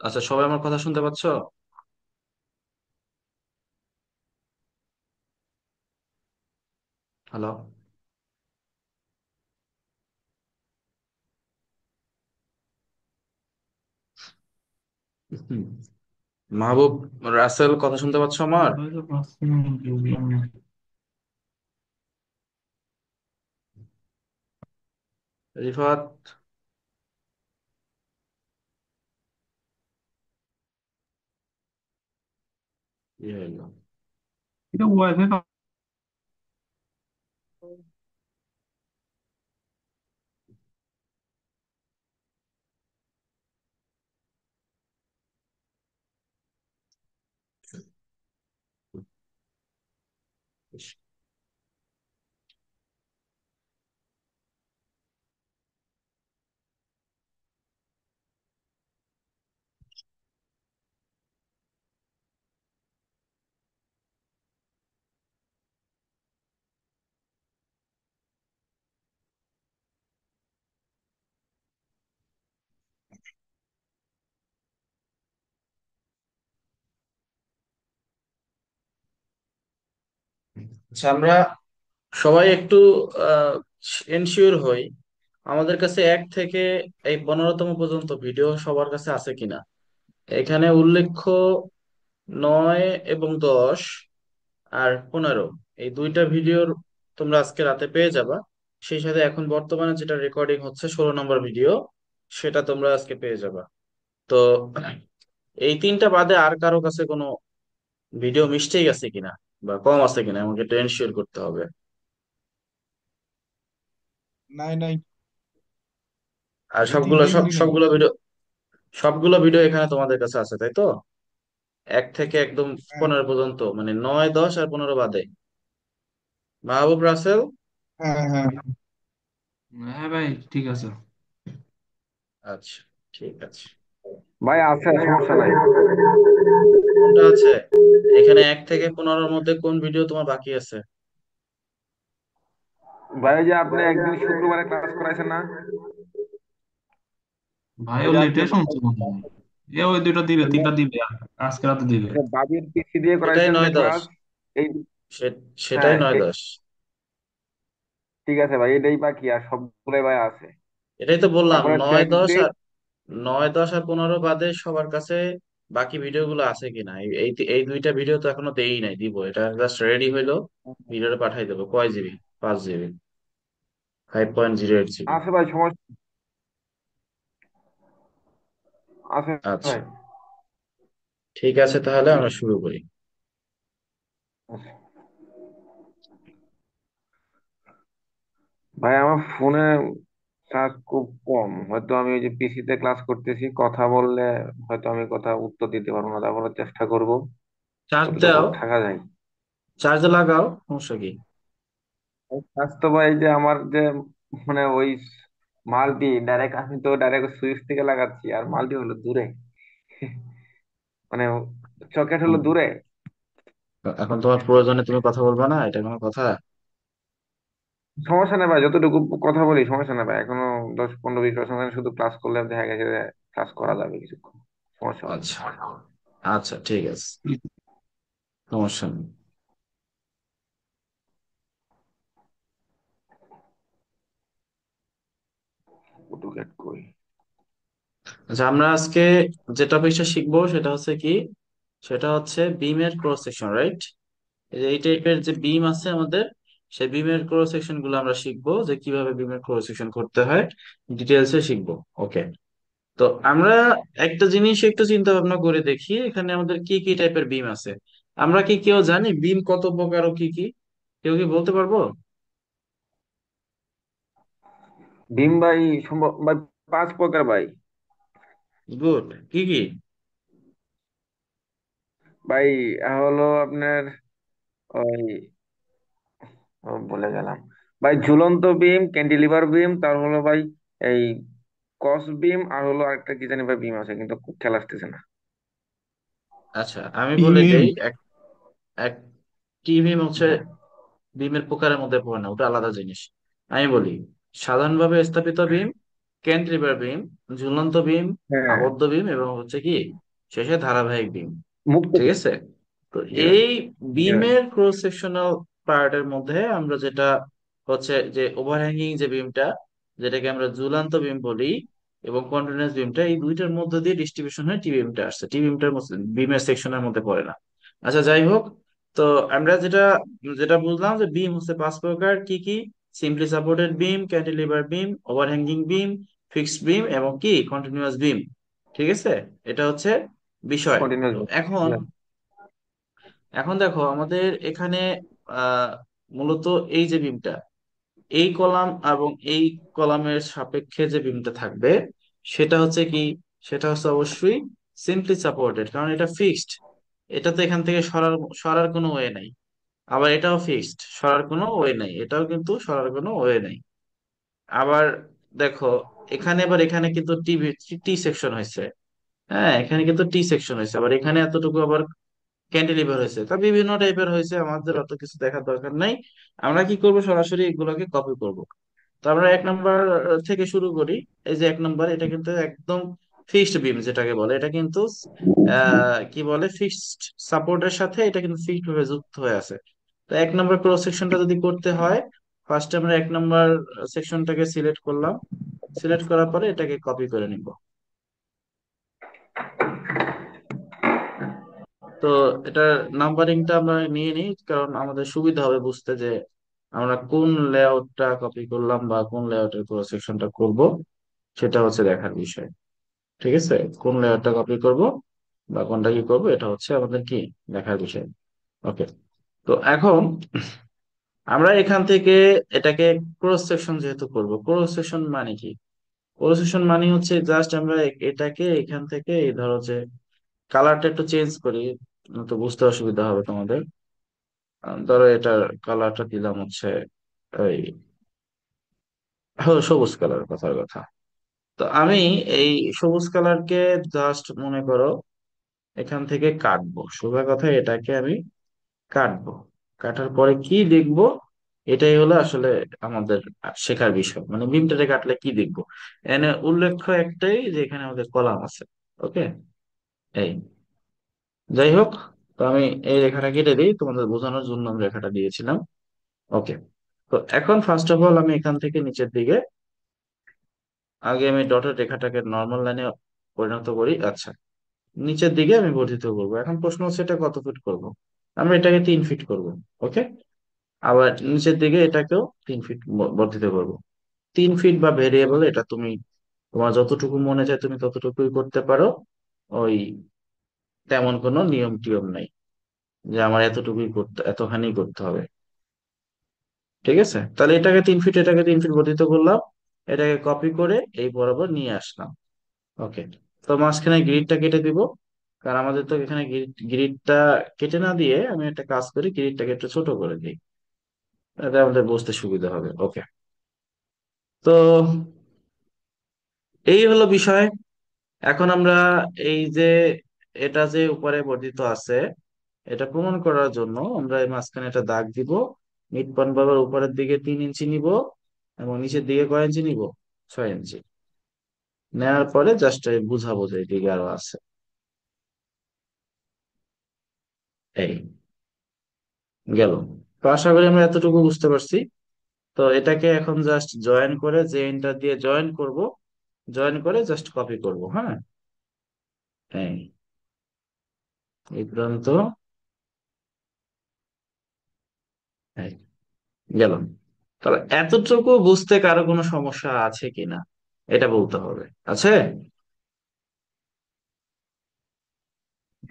আচ্ছা, সবাই আমার কথা শুনতে পাচ্ছ? হ্যালো? হুম। মাহবুব, রাসেল, কথা শুনতে পাচ্ছ আমার? রিফাত? কি হইলো? এটা ওয়াইফাই। আচ্ছা, আমরা সবাই একটু এনশিওর হই আমাদের কাছে 1 থেকে এই 15তম পর্যন্ত ভিডিও সবার কাছে আছে কিনা। এখানে উল্লেখ্য 9 এবং 10 আর 15, এই দুইটা ভিডিওর তোমরা আজকে রাতে পেয়ে যাবা। সেই সাথে এখন বর্তমানে যেটা রেকর্ডিং হচ্ছে 16 নম্বর ভিডিও, সেটা তোমরা আজকে পেয়ে যাবা। তো এই তিনটা বাদে আর কারো কাছে কোনো ভিডিও মিস্টেক আছে কিনা বা কম আছে কিনা আমাকে একটু এনশিওর করতে হবে। নাই নাই, আর এই তিনটাই ভিডিও নাই। সবগুলো ভিডিও এখানে তোমাদের কাছে আছে, তাই তো? 1 থেকে একদম হ্যাঁ 15 পর্যন্ত, মানে 9, 10 আর 15 বাদে। মাহবুব, রাসেল? হ্যাঁ হ্যাঁ হ্যাঁ ভাই, ঠিক আছে। আচ্ছা, ঠিক আছে। ভাই আছে, সমস্যা নাই। কোনটা আছে? এখানে 1 থেকে 15-র মধ্যে কোন ভিডিও তোমার বাকি আছে? ভাই ওই যে আপনি একদিন শুক্রবারে ক্লাস করাইছেন না? ভাই ওই ও যে লেটে আজকে শুনছে মনে হয়। এ ওই দুইটা দিবে, তিনটা দিবে, আজকে রাতে দিবে। বাবির পিসি দিয়ে এটাই করাইছেন যে 9, 10। ক্লাস এই। সেটাই হ্যাঁ 9, 10। ঠিক আছে ভাই, এটাই বাকি আর সবগুলোই ভাই আছে। এটাই তো বললাম, তারপরে নয় টেক্সট দশ দিন। আর 9, 10 আর 15 বাদে সবার কাছে বাকি ভিডিও গুলো আছে কিনা। এই এই এই দুইটা ভিডিও তো এখনো দেই নাই, দিব। এটা জাস্ট রেডি হইলো, ভিডিওটা পাঠাই দেবো। কয় জিবি? 5 GB, 5.08 GB. আছে ভাই, সমস্যা আছে আচ্ছা, ভাই। ঠিক আছে, তাহলে আমরা শুরু করি। ভাই আমার ফোনে চার্জ খুব কম, হয়তো আমি ওই যে পিসিতে ক্লাস করতেছি, কথা বললে হয়তো আমি কথা উত্তর দিতে পারবো না, তারপরে চেষ্টা করব চার্জ কতটুকু দাও, থাকা যায়। চার্জ লাগাও, সমস্যা কি? স্বাস্থ্য ভাই যে আমার যে মানে ওই মালটি ডাইরেক্ট, আমি তো ডাইরেক্ট সুইচ থেকে লাগাচ্ছি আর মালটি হলো দূরে, মানে সকেট হলো হুম। দূরে। এখন তোমার প্রয়োজনে তুমি কথা বলবা না, এটা কোনো কথা? সমস্যা নেই ভাই, যতটুকু কথা বলি সমস্যা নেই ভাই, এখনো 10 15 20% শুধু ক্লাস করলে দেখা গেছে যে ক্লাস করা যাবে কিছুক্ষণ, সমস্যা হবে না। আচ্ছা, আচ্ছা, ঠিক আছে, সমস্যা নেই। অটোক্যাড কই? আচ্ছা, আমরা আজকে যে টপিকটা শিখবো সেটা হচ্ছে কি, সেটা হচ্ছে বিমের ক্রস সেকশন, রাইট? এই টাইপের যে বিম আছে আমাদের, সেই বিমের ক্রস সেকশন গুলো আমরা শিখবো, যে কিভাবে বিমের ক্রস সেকশন করতে হয়, ডিটেলসে শিখবো। ওকে। তো আমরা একটা জিনিস একটু চিন্তা ভাবনা করে দেখি, এখানে আমাদের কি কি টাইপের বিম আছে। আমরা কি কেউ জানি বিম কত প্রকার ও কি কি? কেউ কি বলতে পারবো? ভীম ভাই, সম্ভব ভাই 5 প্রকার ভাই। গুড, কি কি? ভাই হলো আপনার ওই, বলে গেলাম ভাই, ঝুলন্ত বিম, ক্যান্টিলিভার বিম, তার হলো ভাই এই কস বিম, আর হলো আরেকটা কি জানি ভাই বিম আছে, কিন্তু খুব খেয়াল আসতেছে না। আচ্ছা, আমি বলে প্রিমিয়াম। দেই। এক এক টি বিম হচ্ছে হ্যাঁ বিমের প্রকারের মধ্যে পড়ে না, ওটা আলাদা জিনিস। আমি বলি, সাধারণভাবে স্থাপিত বিম, ক্যান্টিলিভার বিম, ঝুলন্ত বিম, হ্যাঁ, আবদ্ধ বিম এবং হচ্ছে কি শেষে ধারাবাহিক বিম। মুক্ত। ঠিক আছে। তো Yes, এই yes. বিমের ক্রস সেকশনাল পার্টের মধ্যে আমরা যেটা হচ্ছে যে ওভারহ্যাঙ্গিং যে বিমটা, যেটাকে আমরা ঝুলন্ত বিম বলি, এবং কন্টিনিউয়াস বিমটা, এই দুইটার মধ্যে দিয়ে ডিস্ট্রিবিউশন হয়ে টি বিমটা আসছে। টি বিমটার বিমের সেকশনের মধ্যে পড়ে না। আচ্ছা, যাই হোক। তো আমরা যেটা যেটা বুঝলাম যে বিম হচ্ছে পাঁচ প্রকার, কি কি: সিম্পলি সাপোর্টেড বিম, ক্যান্টিলিভার বিম, ওভারহ্যাঙ্গিং বিম, ফিক্সড বিম এবং কি কন্টিনিউয়াস বিম। ঠিক আছে। এটা হচ্ছে বিষয়। Continuous. তো এখন Yes. এখন দেখো আমাদের এখানে আহ মূলত এই যে বিমটা, এই কলাম এবং এই কলামের সাপেক্ষে যে বিমটা থাকবে, সেটা হচ্ছে কি, সেটা হচ্ছে অবশ্যই সিম্পলি সাপোর্টেড, কারণ এটা ফিক্সড। এটা তো এখান থেকে সরার সরার কোনো ওয়ে নাই। আবার এটাও ফিক্সড, সরার কোনো ওয়ে নাই, এটাও কিন্তু সরার কোনো ওয়ে নাই। আবার দেখো, এখানে কিন্তু টি সেকশন হয়েছে। হ্যাঁ, এখানে কিন্তু টি সেকশন হয়েছে, আবার এখানে এতটুকু আবার ক্যান্টিলিভার হয়েছে। তা বিভিন্ন টাইপের হয়েছে, আমাদের অত কিছু দেখার দরকার নাই। আমরা কি করব, সরাসরি এগুলোকে কপি করব। তো আমরা 1 নম্বর থেকে শুরু করি। এই যে 1 নম্বর, এটা কিন্তু একদম ফিক্সড বিম যেটাকে বলে, এটা কিন্তু কি বলে, ফিক্সড সাপোর্টের সাথে এটা কিন্তু ফিক্সড ভাবে যুক্ত হয়ে আছে। তো 1 নম্বর ক্রস সেকশনটা যদি করতে হয়, ফার্স্টে আমরা 1 নম্বর সেকশনটাকে সিলেক্ট করলাম। সিলেক্ট করার পরে এটাকে কপি করে নিব। তো এটার নাম্বারিংটা আমরা নিয়ে নিই, কারণ আমাদের সুবিধা হবে বুঝতে যে আমরা কোন লেআউটটা কপি করলাম বা কোন লেআউটের পুরো সেকশনটা করব, সেটা হচ্ছে দেখার বিষয়। ঠিক আছে। কোন লেয়ারটা কপি করব বা কোনটা কি করব, এটা হচ্ছে আমাদের কি দেখার বিষয়। ওকে। তো এখন আমরা এখান থেকে এটাকে ক্রস সেকশন যেহেতু করব, ক্রস সেকশন মানে কি? ক্রস সেকশন মানে হচ্ছে জাস্ট আমরা এটাকে এখান থেকে এই ধরো যে কালারটা একটু চেঞ্জ করি, তো বুঝতে অসুবিধা হবে তোমাদের। ধরো এটার কালারটা দিলাম হচ্ছে ওই সবুজ কালার, কথার কথা। তো আমি এই সবুজ কালারকে জাস্ট মনে করো এখান থেকে কাটবো, সোজা কথা এটাকে আমি কাটবো। কাটার পরে কি দেখবো, এটাই হলো আসলে আমাদের শেখার বিষয়, মানে বিমটারে কাটলে কি দেখবো। এখানে উল্লেখ্য একটাই যে এখানে আমাদের কলাম আছে। ওকে। এই, যাই হোক। তো আমি এই রেখাটা কেটে দিই, তোমাদের বোঝানোর জন্য আমি রেখাটা দিয়েছিলাম। ওকে। তো এখন ফার্স্ট অফ অল আমি এখান থেকে নিচের দিকে, আগে আমি ডটের রেখাটাকে নর্মাল লাইনে পরিণত করি। আচ্ছা, নিচের দিকে আমি বর্ধিত করবো। এখন প্রশ্ন হচ্ছে এটা কত ফিট করব। আমরা এটাকে 3 ফিট করব। ওকে। আবার নিচের দিকে এটাকেও 3 ফিট বর্ধিত করব। 3 ফিট বা ভেরিয়েবল, এটা তুমি তোমার যতটুকু মনে চায় তুমি ততটুকুই করতে পারো। ওই তেমন কোনো নিয়ম টিয়ম নাই যে আমার এতটুকুই করতে, এতখানি করতে হবে। ঠিক আছে। তাহলে এটাকে 3 ফিট বর্ধিত করলাম। এটাকে কপি করে এই বরাবর নিয়ে আসলাম। ওকে। তো মাঝখানে গ্রিডটা কেটে দিব, কারণ আমাদের তো এখানে গ্রিডটা কেটে না দিয়ে আমি একটা কাজ করি, গ্রিডটাকে একটু ছোট করে দিই, তাতে আমাদের বুঝতে সুবিধা হবে। ওকে। তো এই হলো বিষয়। এখন আমরা এই যে এটা যে উপরে বর্ধিত আছে, এটা প্রমাণ করার জন্য আমরা এই মাঝখানে একটা দাগ দিব। মিড পয়েন্ট বরাবর উপরের দিকে 3 ইঞ্চি নিব এবং নিচের দিকে কয় ইঞ্চি নিব, 6 ইঞ্চি। নেওয়ার পরে জাস্ট বুঝাবো যে এদিকে আরো আছে। এই গেল। তো আশা করি আমরা এতটুকু বুঝতে পারছি। তো এটাকে এখন জাস্ট জয়েন করে, যে এন্টার দিয়ে জয়েন করব, জয়েন করে জাস্ট কপি করব। হ্যাঁ, এই এই পর্যন্ত। এই গেল। তাহলে এতটুকু বুঝতে কারো কোনো সমস্যা আছে কিনা, এটা বলতে হবে। আছে?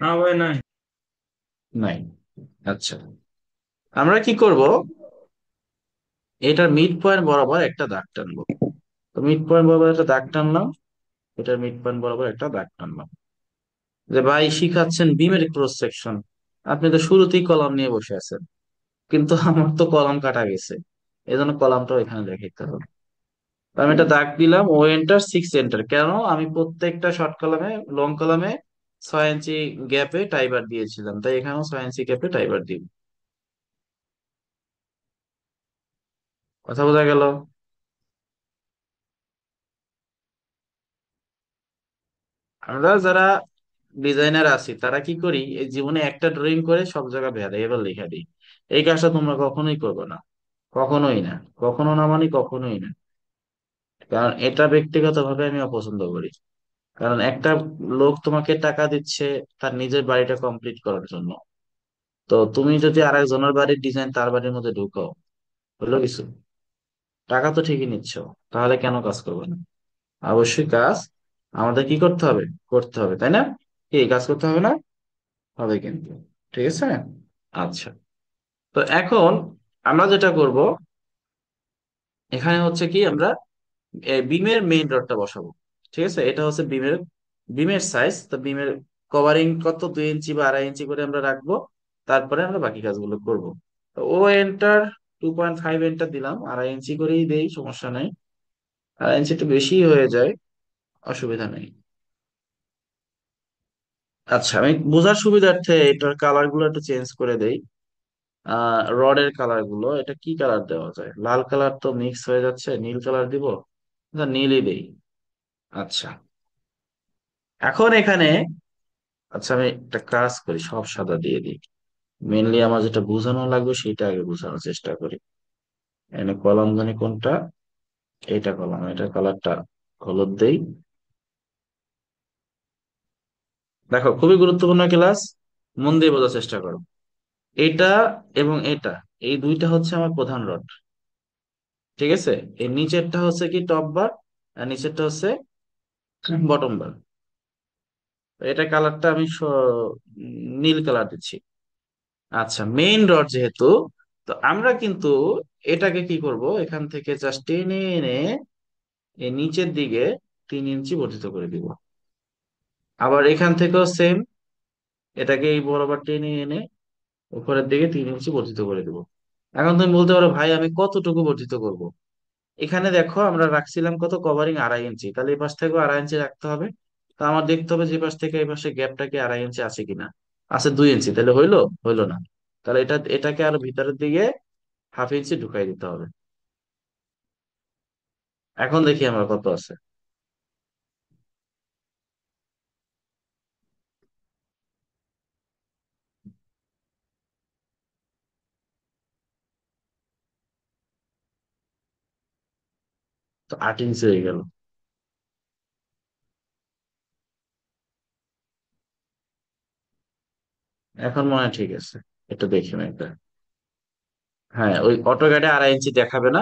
না ভাই, নাই। নাই। আচ্ছা, আমরা কি করব, এটার মিড পয়েন্ট বরাবর একটা দাগ টানবো। তো মিড পয়েন্ট বরাবর একটা দাগ টানলাম, এটার মিড পয়েন্ট বরাবর একটা দাগ টানলাম। যে ভাই শিখাচ্ছেন বিমের ক্রস সেকশন, আপনি তো শুরুতেই কলাম নিয়ে বসে আছেন, কিন্তু আমার তো কলাম কাটা গেছে, এই জন্য কলামটাও এখানে দেখাইতে হবে। তো আমি এটা দাগ দিলাম, ও এন্টার 6 এন্টার। কেন? আমি প্রত্যেকটা শর্ট কলামে, লং কলামে 6 ইঞ্চি গ্যাপে টাইবার দিয়েছিলাম, তাই এখানেও 6 ইঞ্চি গ্যাপে টাইবার দিব। কথা বোঝা গেল? আমরা যারা ডিজাইনার আছি তারা কি করি, এই জীবনে একটা ড্রয়িং করে সব জায়গায় ভ্যারিয়েবল লিখে দিই। এই কাজটা তোমরা কখনোই করবে না, কখনোই না, কখনো না মানে কখনোই না। কারণ এটা ব্যক্তিগতভাবে আমি অপছন্দ করি। কারণ একটা লোক তোমাকে টাকা দিচ্ছে তার নিজের বাড়িটা কমপ্লিট করার জন্য, তো তুমি যদি আরেকজনের বাড়ির ডিজাইন তার বাড়ির মধ্যে ঢুকাও, হলো কিছু? টাকা তো ঠিকই নিচ্ছ, তাহলে কেন কাজ করবে না? অবশ্যই কাজ আমাদের কি করতে হবে, করতে হবে, তাই না? কি কাজ করতে হবে না? হবে কিন্তু। ঠিক আছে। আচ্ছা, তো এখন আমরা যেটা করব, এখানে হচ্ছে কি আমরা বিমের মেইন রডটা বসাবো। ঠিক আছে, এটা হচ্ছে বিমের বিমের সাইজ। তো বিমের কভারিং কত, 2 ইঞ্চি বা 2.5 ইঞ্চি করে আমরা রাখবো। তারপরে আমরা বাকি কাজগুলো করব। তো ও এন্টার 2.5 এন্টার দিলাম, 2.5 ইঞ্চি করেই দেই, সমস্যা নাই। 2.5 ইঞ্চি একটু বেশি হয়ে যায়, অসুবিধা নেই। আচ্ছা, আমি বোঝার সুবিধার্থে এটার কালার গুলো একটু চেঞ্জ করে দেই। রডের কালার গুলো, এটা কি কালার দেওয়া যায়? লাল কালার তো মিক্স হয়ে যাচ্ছে, নীল কালার দিব। আচ্ছা, নীলই দেই। আচ্ছা, এখন এখানে, আচ্ছা আমি একটা কাজ করি, সব সাদা দিয়ে দিই। মেনলি আমার যেটা বোঝানো লাগবে সেটা আগে বোঝানোর চেষ্টা করি। এখানে কলম জানি কোনটা, এইটা কলম, এটার কালারটা হলুদ দেই। দেখো, খুবই গুরুত্বপূর্ণ ক্লাস, মন দিয়ে বোঝার চেষ্টা করো। এটা এবং এটা, এই দুইটা হচ্ছে আমার প্রধান রড। ঠিক আছে, এই নিচেরটা হচ্ছে কি টপ বার, আর নিচেরটা হচ্ছে বটম বার। এটা কালারটা আমি নীল কালার দিচ্ছি। আচ্ছা, মেইন রড যেহেতু, তো আমরা কিন্তু এটাকে কি করব, এখান থেকে জাস্ট টেনে এনে এই নিচের দিকে 3 ইঞ্চি বর্ধিত করে দিব। আবার এখান থেকেও সেম, এটাকে এই বরাবর টেনে এনে উপরের দিকে 3 ইঞ্চি বর্ধিত করে দিব। এখন তুমি বলতে পারো, ভাই আমি কতটুকু বর্ধিত করব? এখানে দেখো আমরা রাখছিলাম কত, কভারিং 2.5 ইঞ্চি, তাহলে এই পাশ থেকেও 2.5 ইঞ্চি রাখতে হবে। তো আমার দেখতে হবে যে পাশ থেকে এই পাশে গ্যাপটা কি 2.5 ইঞ্চি আছে কিনা। আছে 2 ইঞ্চি, তাহলে হইলো? হইলো না। তাহলে এটাকে আরো ভিতরের দিকে 1/2 ইঞ্চি ঢুকাই দিতে হবে। এখন দেখি আমরা কত আছে। তো 8 ইঞ্চি হয়ে গেল। এখন মনে হয় ঠিক আছে। একটু দেখি না এটা। হ্যাঁ, ওই অটোক্যাডে 2.5 ইঞ্চি দেখাবে না।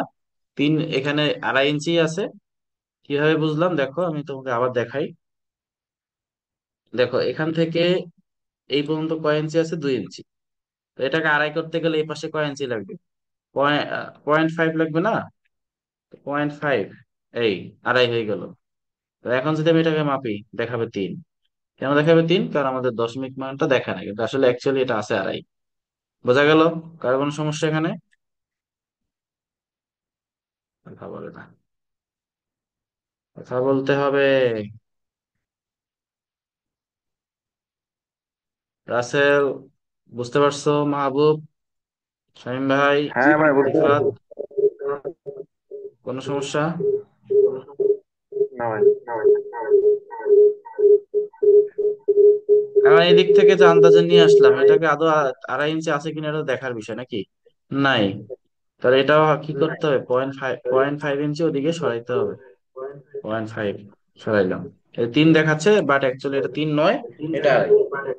এখানে 2.5 ইঞ্চি আছে। কিভাবে বুঝলাম দেখো, আমি তোমাকে আবার দেখাই। দেখো, এখান থেকে এই পর্যন্ত কয় ইঞ্চি আছে? 2 ইঞ্চি। তো এটাকে আড়াই করতে গেলে এই পাশে কয় ইঞ্চি লাগবে? 0.5 লাগবে না? 0.5, এই আড়াই হয়ে গেল। তো এখন যদি আমি এটাকে মাপি, দেখাবে 3। কেন দেখাবে 3? কারণ আমাদের দশমিক মানটা দেখা নাই, কিন্তু আসলে অ্যাকচুয়ালি এটা আছে 2.5। বোঝা গেল? কার কোনো সমস্যা এখানে? কথা বলে না, কথা বলতে হবে। রাসেল, বুঝতে পারছো? মাহবুব, শামীম ভাই, হ্যাঁ ভাই, বুঝতে রিফাত, পারছি। কোনো সমস্যা? না ভাই। এখন এই দিক থেকে যে আন্দাজে নিয়ে আসলাম, এটাকে আদৌ 2.5 ইঞ্চি আছে কিনা এটা দেখার বিষয় নাকি? নাই। তাহলে এটাও কি করতে হবে? 0.5 ইঞ্চি ওদিকে সরাইতে হবে। 0.5 সরাইলাম। 3 দেখাচ্ছে, বাট অ্যাকচুয়ালি এটা 3 নয়, এটা 2.5।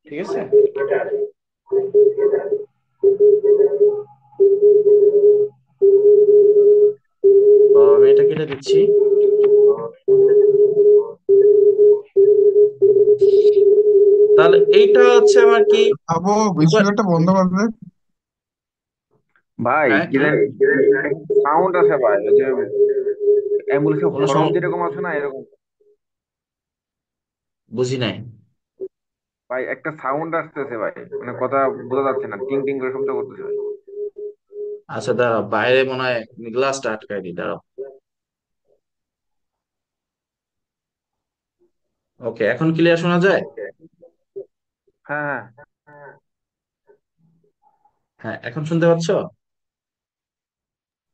ঠিক আছে। তো আমি এটা কেটে দিচ্ছি। তাহলে এইটা হচ্ছে আমার কি আবু, উপর। স্পিকারটা বন্ধ করবে? ভাই হ্যাঁ, কি কি? জানি সাউন্ড আছে ভাই, ওই যে অ্যাম্বুলেন্সের কোনো হরন যেরকম আছে না এরকম। বুঝি নাই। ভাই একটা সাউন্ড আসতেছে ভাই, মানে কথা বোঝা যাচ্ছে না, টিং টিং করে শব্দ করতেছে ভাই। আচ্ছা দাঁড়াও, বাইরে মনে হয় গ্লাসটা আটকাই দিই, দাঁড়াও। ওকে, এখন ক্লিয়ার শোনা যায়? হ্যাঁ হ্যাঁ। হ্যাঁ, এখন শুনতে পাচ্ছ?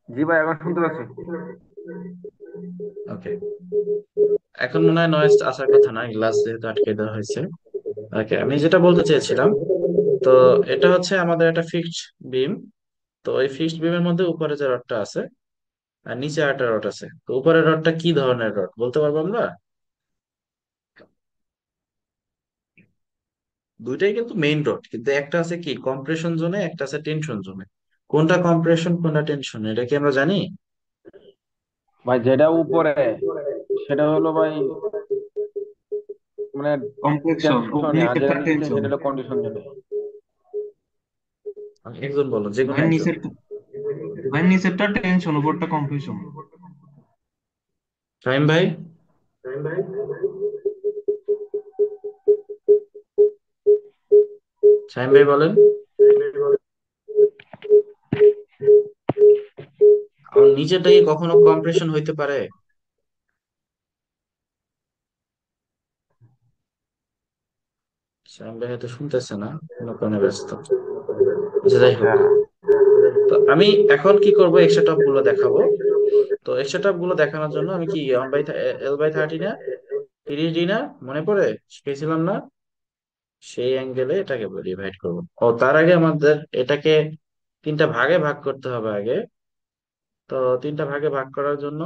জি ভাই, এখন শুনতে পাচ্ছি। ওকে, এখন মনে হয় নয়েজ আসার কথা না, গ্লাস যেহেতু আটকে দেওয়া হয়েছে। ওকে, আমি যেটা বলতে চেয়েছিলাম, তো এটা হচ্ছে আমাদের একটা ফিক্সড বিম। তো ওই ফিক্সড বিমের মধ্যে উপরে যে রডটা আছে আর নিচে আরেকটা রড আছে, তো উপরের রডটা কি ধরনের রড বলতে পারবো আমরা? দুইটাই কিন্তু মেইন রড, কিন্তু একটা আছে কি কম্প্রেশন জোনে, একটা আছে টেনশন জোনে। কোনটা কম্প্রেশন কোনটা টেনশন এটা কি আমরা জানি? ভাই যেটা উপরে সেটা হলো ভাই মানে কমপ্লেকশন, টেনশনে, আর যেটা নিচেরটা নিচে টেনশন। সেটা হলো কন্ডিশন জোনে। একজন বলো, যে কোনো ভাই একজন। নিচেরটা, ভাই নিচেরটা টেনশন, উপরটা কমপ্লেকশন। ফাহিম ভাই? শাহিম ভাই বলেন। আর নিচেরটা কি কখনো কম্প্রেশন হইতে পারে? শাহিম ভাই হয়তো শুনতেছে না, কোনো কারণে ব্যস্ত। আচ্ছা, যাই আচ্ছা। হোক। তো আমি এখন কি করব, এক্সট্রা টপ গুলো দেখাবো। তো এক্সট্রা টপ গুলো দেখানোর জন্য আমি কি 1/L/30 না 30D না, মনে পড়ে শিখেছিলাম না? সেই অ্যাঙ্গেলে এটাকে ডিভাইড করব। ও তার আগে আমাদের এটাকে তিনটা ভাগে ভাগ করতে হবে আগে। তো তিনটা ভাগে ভাগ করার জন্য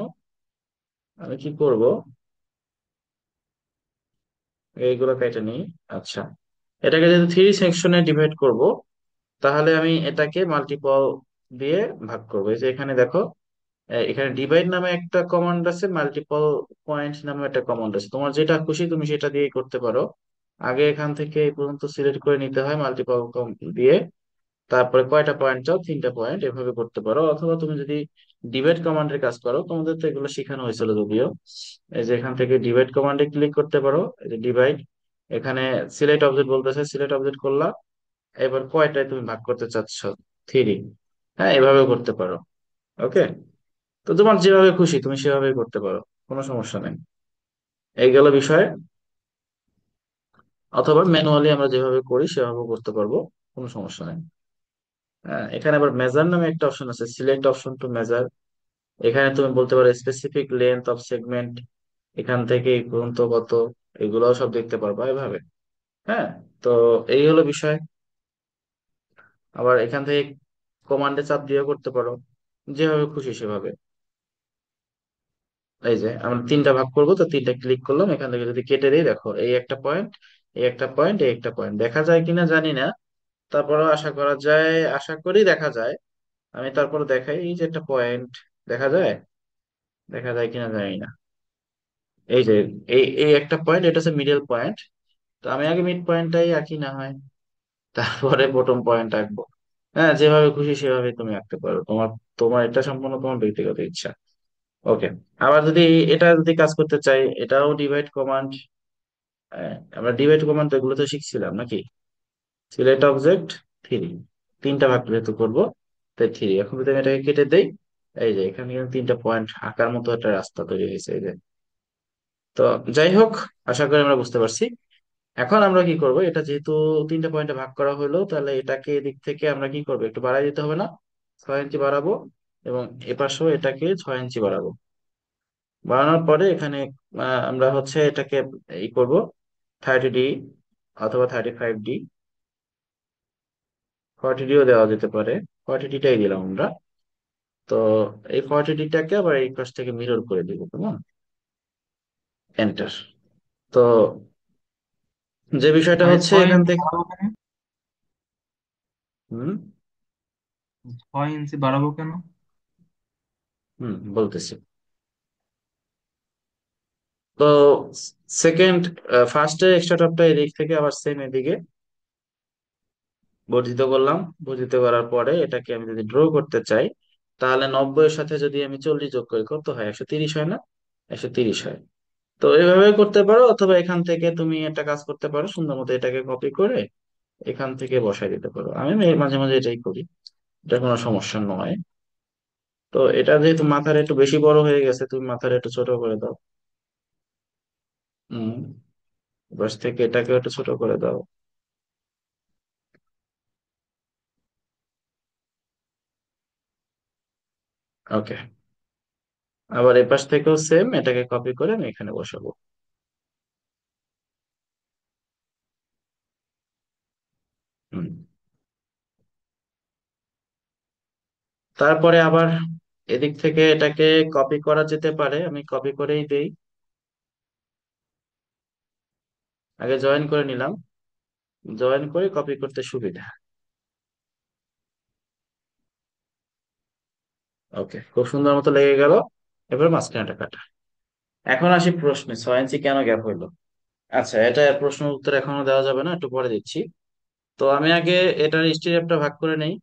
আমি কি করব, এইগুলো কেটে নিই। আচ্ছা, এটাকে যদি 3 সেকশনে ডিভাইড করব, তাহলে আমি এটাকে মাল্টিপল দিয়ে ভাগ করবো। এই যে এখানে দেখো, এখানে ডিভাইড নামে একটা কমান্ড আছে, মাল্টিপল পয়েন্ট নামে একটা কমান্ড আছে। তোমার যেটা খুশি তুমি সেটা দিয়ে করতে পারো। আগে এখান থেকে এই পর্যন্ত সিলেক্ট করে নিতে হয় মাল্টিপল দিয়ে, তারপরে কয়টা পয়েন্ট চাও, 3টা পয়েন্ট, এভাবে করতে পারো। অথবা তুমি যদি ডিভাইড কমান্ডের কাজ করো, তোমাদের তো এগুলো শেখানো হয়েছিল যদিও। এই যে এখান থেকে ডিভাইড কমান্ডে ক্লিক করতে পারো, এই যে ডিভাইড, এখানে সিলেক্ট অবজেক্ট বলতেছে, সিলেক্ট অবজেক্ট করলা। এবার কয়টায় তুমি ভাগ করতে চাচ্ছ? 3। হ্যাঁ, এভাবে করতে পারো। ওকে, তো তোমার যেভাবে খুশি তুমি সেভাবে করতে পারো, কোনো সমস্যা নেই। এই গেল বিষয়। অথবা ম্যানুয়ালি আমরা যেভাবে করি সেভাবে করতে পারবো, কোনো সমস্যা নেই। হ্যাঁ, এখানে আবার মেজার নামে একটা অপশন আছে, সিলেক্ট অপশন টু মেজার। এখানে তুমি বলতে পারো স্পেসিফিক লেন্থ অফ সেগমেন্ট, এখান থেকে এই পর্যন্ত কত, এগুলোও সব দেখতে পারবা এভাবে। হ্যাঁ, তো এই হলো বিষয়। আবার এখান থেকে কমান্ডে চাপ দিয়ে করতে পারো, যেভাবে খুশি সেভাবে। এই যে আমরা তিনটা ভাগ করবো, তো তিনটা ক্লিক করলাম, এখান থেকে যদি কেটে দিই, দেখো এই একটা পয়েন্ট, এই একটা পয়েন্ট, এই একটা পয়েন্ট, দেখা যায় কিনা জানি না, তারপরে আশা করা যায়, আশা করি দেখা যায়। আমি তারপরে দেখাই, এই যে একটা পয়েন্ট দেখা যায়, দেখা যায় কিনা জানি না। এই যে এই এই একটা পয়েন্ট, এটা হচ্ছে মিডল পয়েন্ট। তো আমি আগে মিড পয়েন্টটাই আঁকি না হয়, তারপরে বটম পয়েন্ট আঁকবো। হ্যাঁ, যেভাবে খুশি সেভাবে তুমি আঁকতে পারো, তোমার তোমার এটা সম্পূর্ণ তোমার ব্যক্তিগত ইচ্ছা। ওকে, আবার যদি এটা যদি কাজ করতে চাই, এটাও ডিভাইড কমান্ড। আমরা ডিভাইড কমান্ড তো এগুলো তো শিখছিলাম নাকি? সিলেক্ট অবজেক্ট, 3, তিনটা ভাগ যেহেতু করবো, তাই 3। এখন যদি আমি এটাকে কেটে দেই, এই যে এখানে কিন্তু 3টা পয়েন্ট আঁকার মতো একটা রাস্তা তৈরি হয়েছে, এই যে। তো যাই হোক, আশা করি আমরা বুঝতে পারছি। এখন আমরা কি করব, এটা যেহেতু 3টা পয়েন্টে ভাগ করা হলো, তাহলে এটাকে এদিক থেকে আমরা কি করবো, একটু বাড়াই দিতে হবে না? 6 ইঞ্চি বাড়াবো, এবং এপাশেও এটাকে 6 ইঞ্চি বাড়াবো। বাড়ানোর পরে এখানে আমরা হচ্ছে এটাকে ই করব, 30D অথবা 35D, 40Dও দেওয়া যেতে পারে। 40Dটাই দিলাম আমরা। তো এই 40Dটাকে আবার এই পাশ থেকে মিরর করে দিব, কেমন? এন্টার। তো যে বিষয়টা ভাই হচ্ছে ছয় এখান ইঞ্চি থেকে, বাড়াবো কেন? হুম 6 ইঞ্চি বাড়াবো কেন? বলতেছি। তো সেকেন্ড, ফার্স্টে এক্সট্রা টপটা এদিক থেকে আবার সেম এদিকে বর্ধিত করলাম। বর্ধিত করার পরে এটাকে আমি যদি ড্র করতে চাই, তাহলে 90-এর সাথে যদি আমি 40 যোগ করি কত হয়, 130 হয় না? 130 হয়। তো এইভাবে করতে পারো, অথবা এখান থেকে তুমি একটা কাজ করতে পারো, সুন্দর মতো এটাকে কপি করে এখান থেকে বসাই দিতে পারো। আমি মাঝে মাঝে এটাই করি, এটা কোনো সমস্যা নয়। তো এটা যেহেতু মাথার একটু বেশি বড় হয়ে গেছে, তুমি মাথার একটু ছোট করে দাও। হম, বাস থেকে এটাকে একটু ছোট করে দাও। ওকে, আবার এপাশ থেকেও সেম, এটাকে কপি করে আমি এখানে বসাবো। হুম। তারপরে আবার এদিক থেকে এটাকে কপি করা যেতে পারে, আমি কপি করেই দেই। আগে জয়েন করে নিলাম, জয়েন করে কপি করতে সুবিধা। ওকে, খুব সুন্দর মতো লেগে গেল। এবার মাঝখানেটা কাটা। এখন আসি প্রশ্নে, 6 ইঞ্চি কেন গ্যাপ হইলো? আচ্ছা, এটা প্রশ্ন উত্তর এখনো দেওয়া যাবে না, একটু পরে দিচ্ছি। তো আমি আগে এটার স্টিরাপটা ভাগ করে নেই।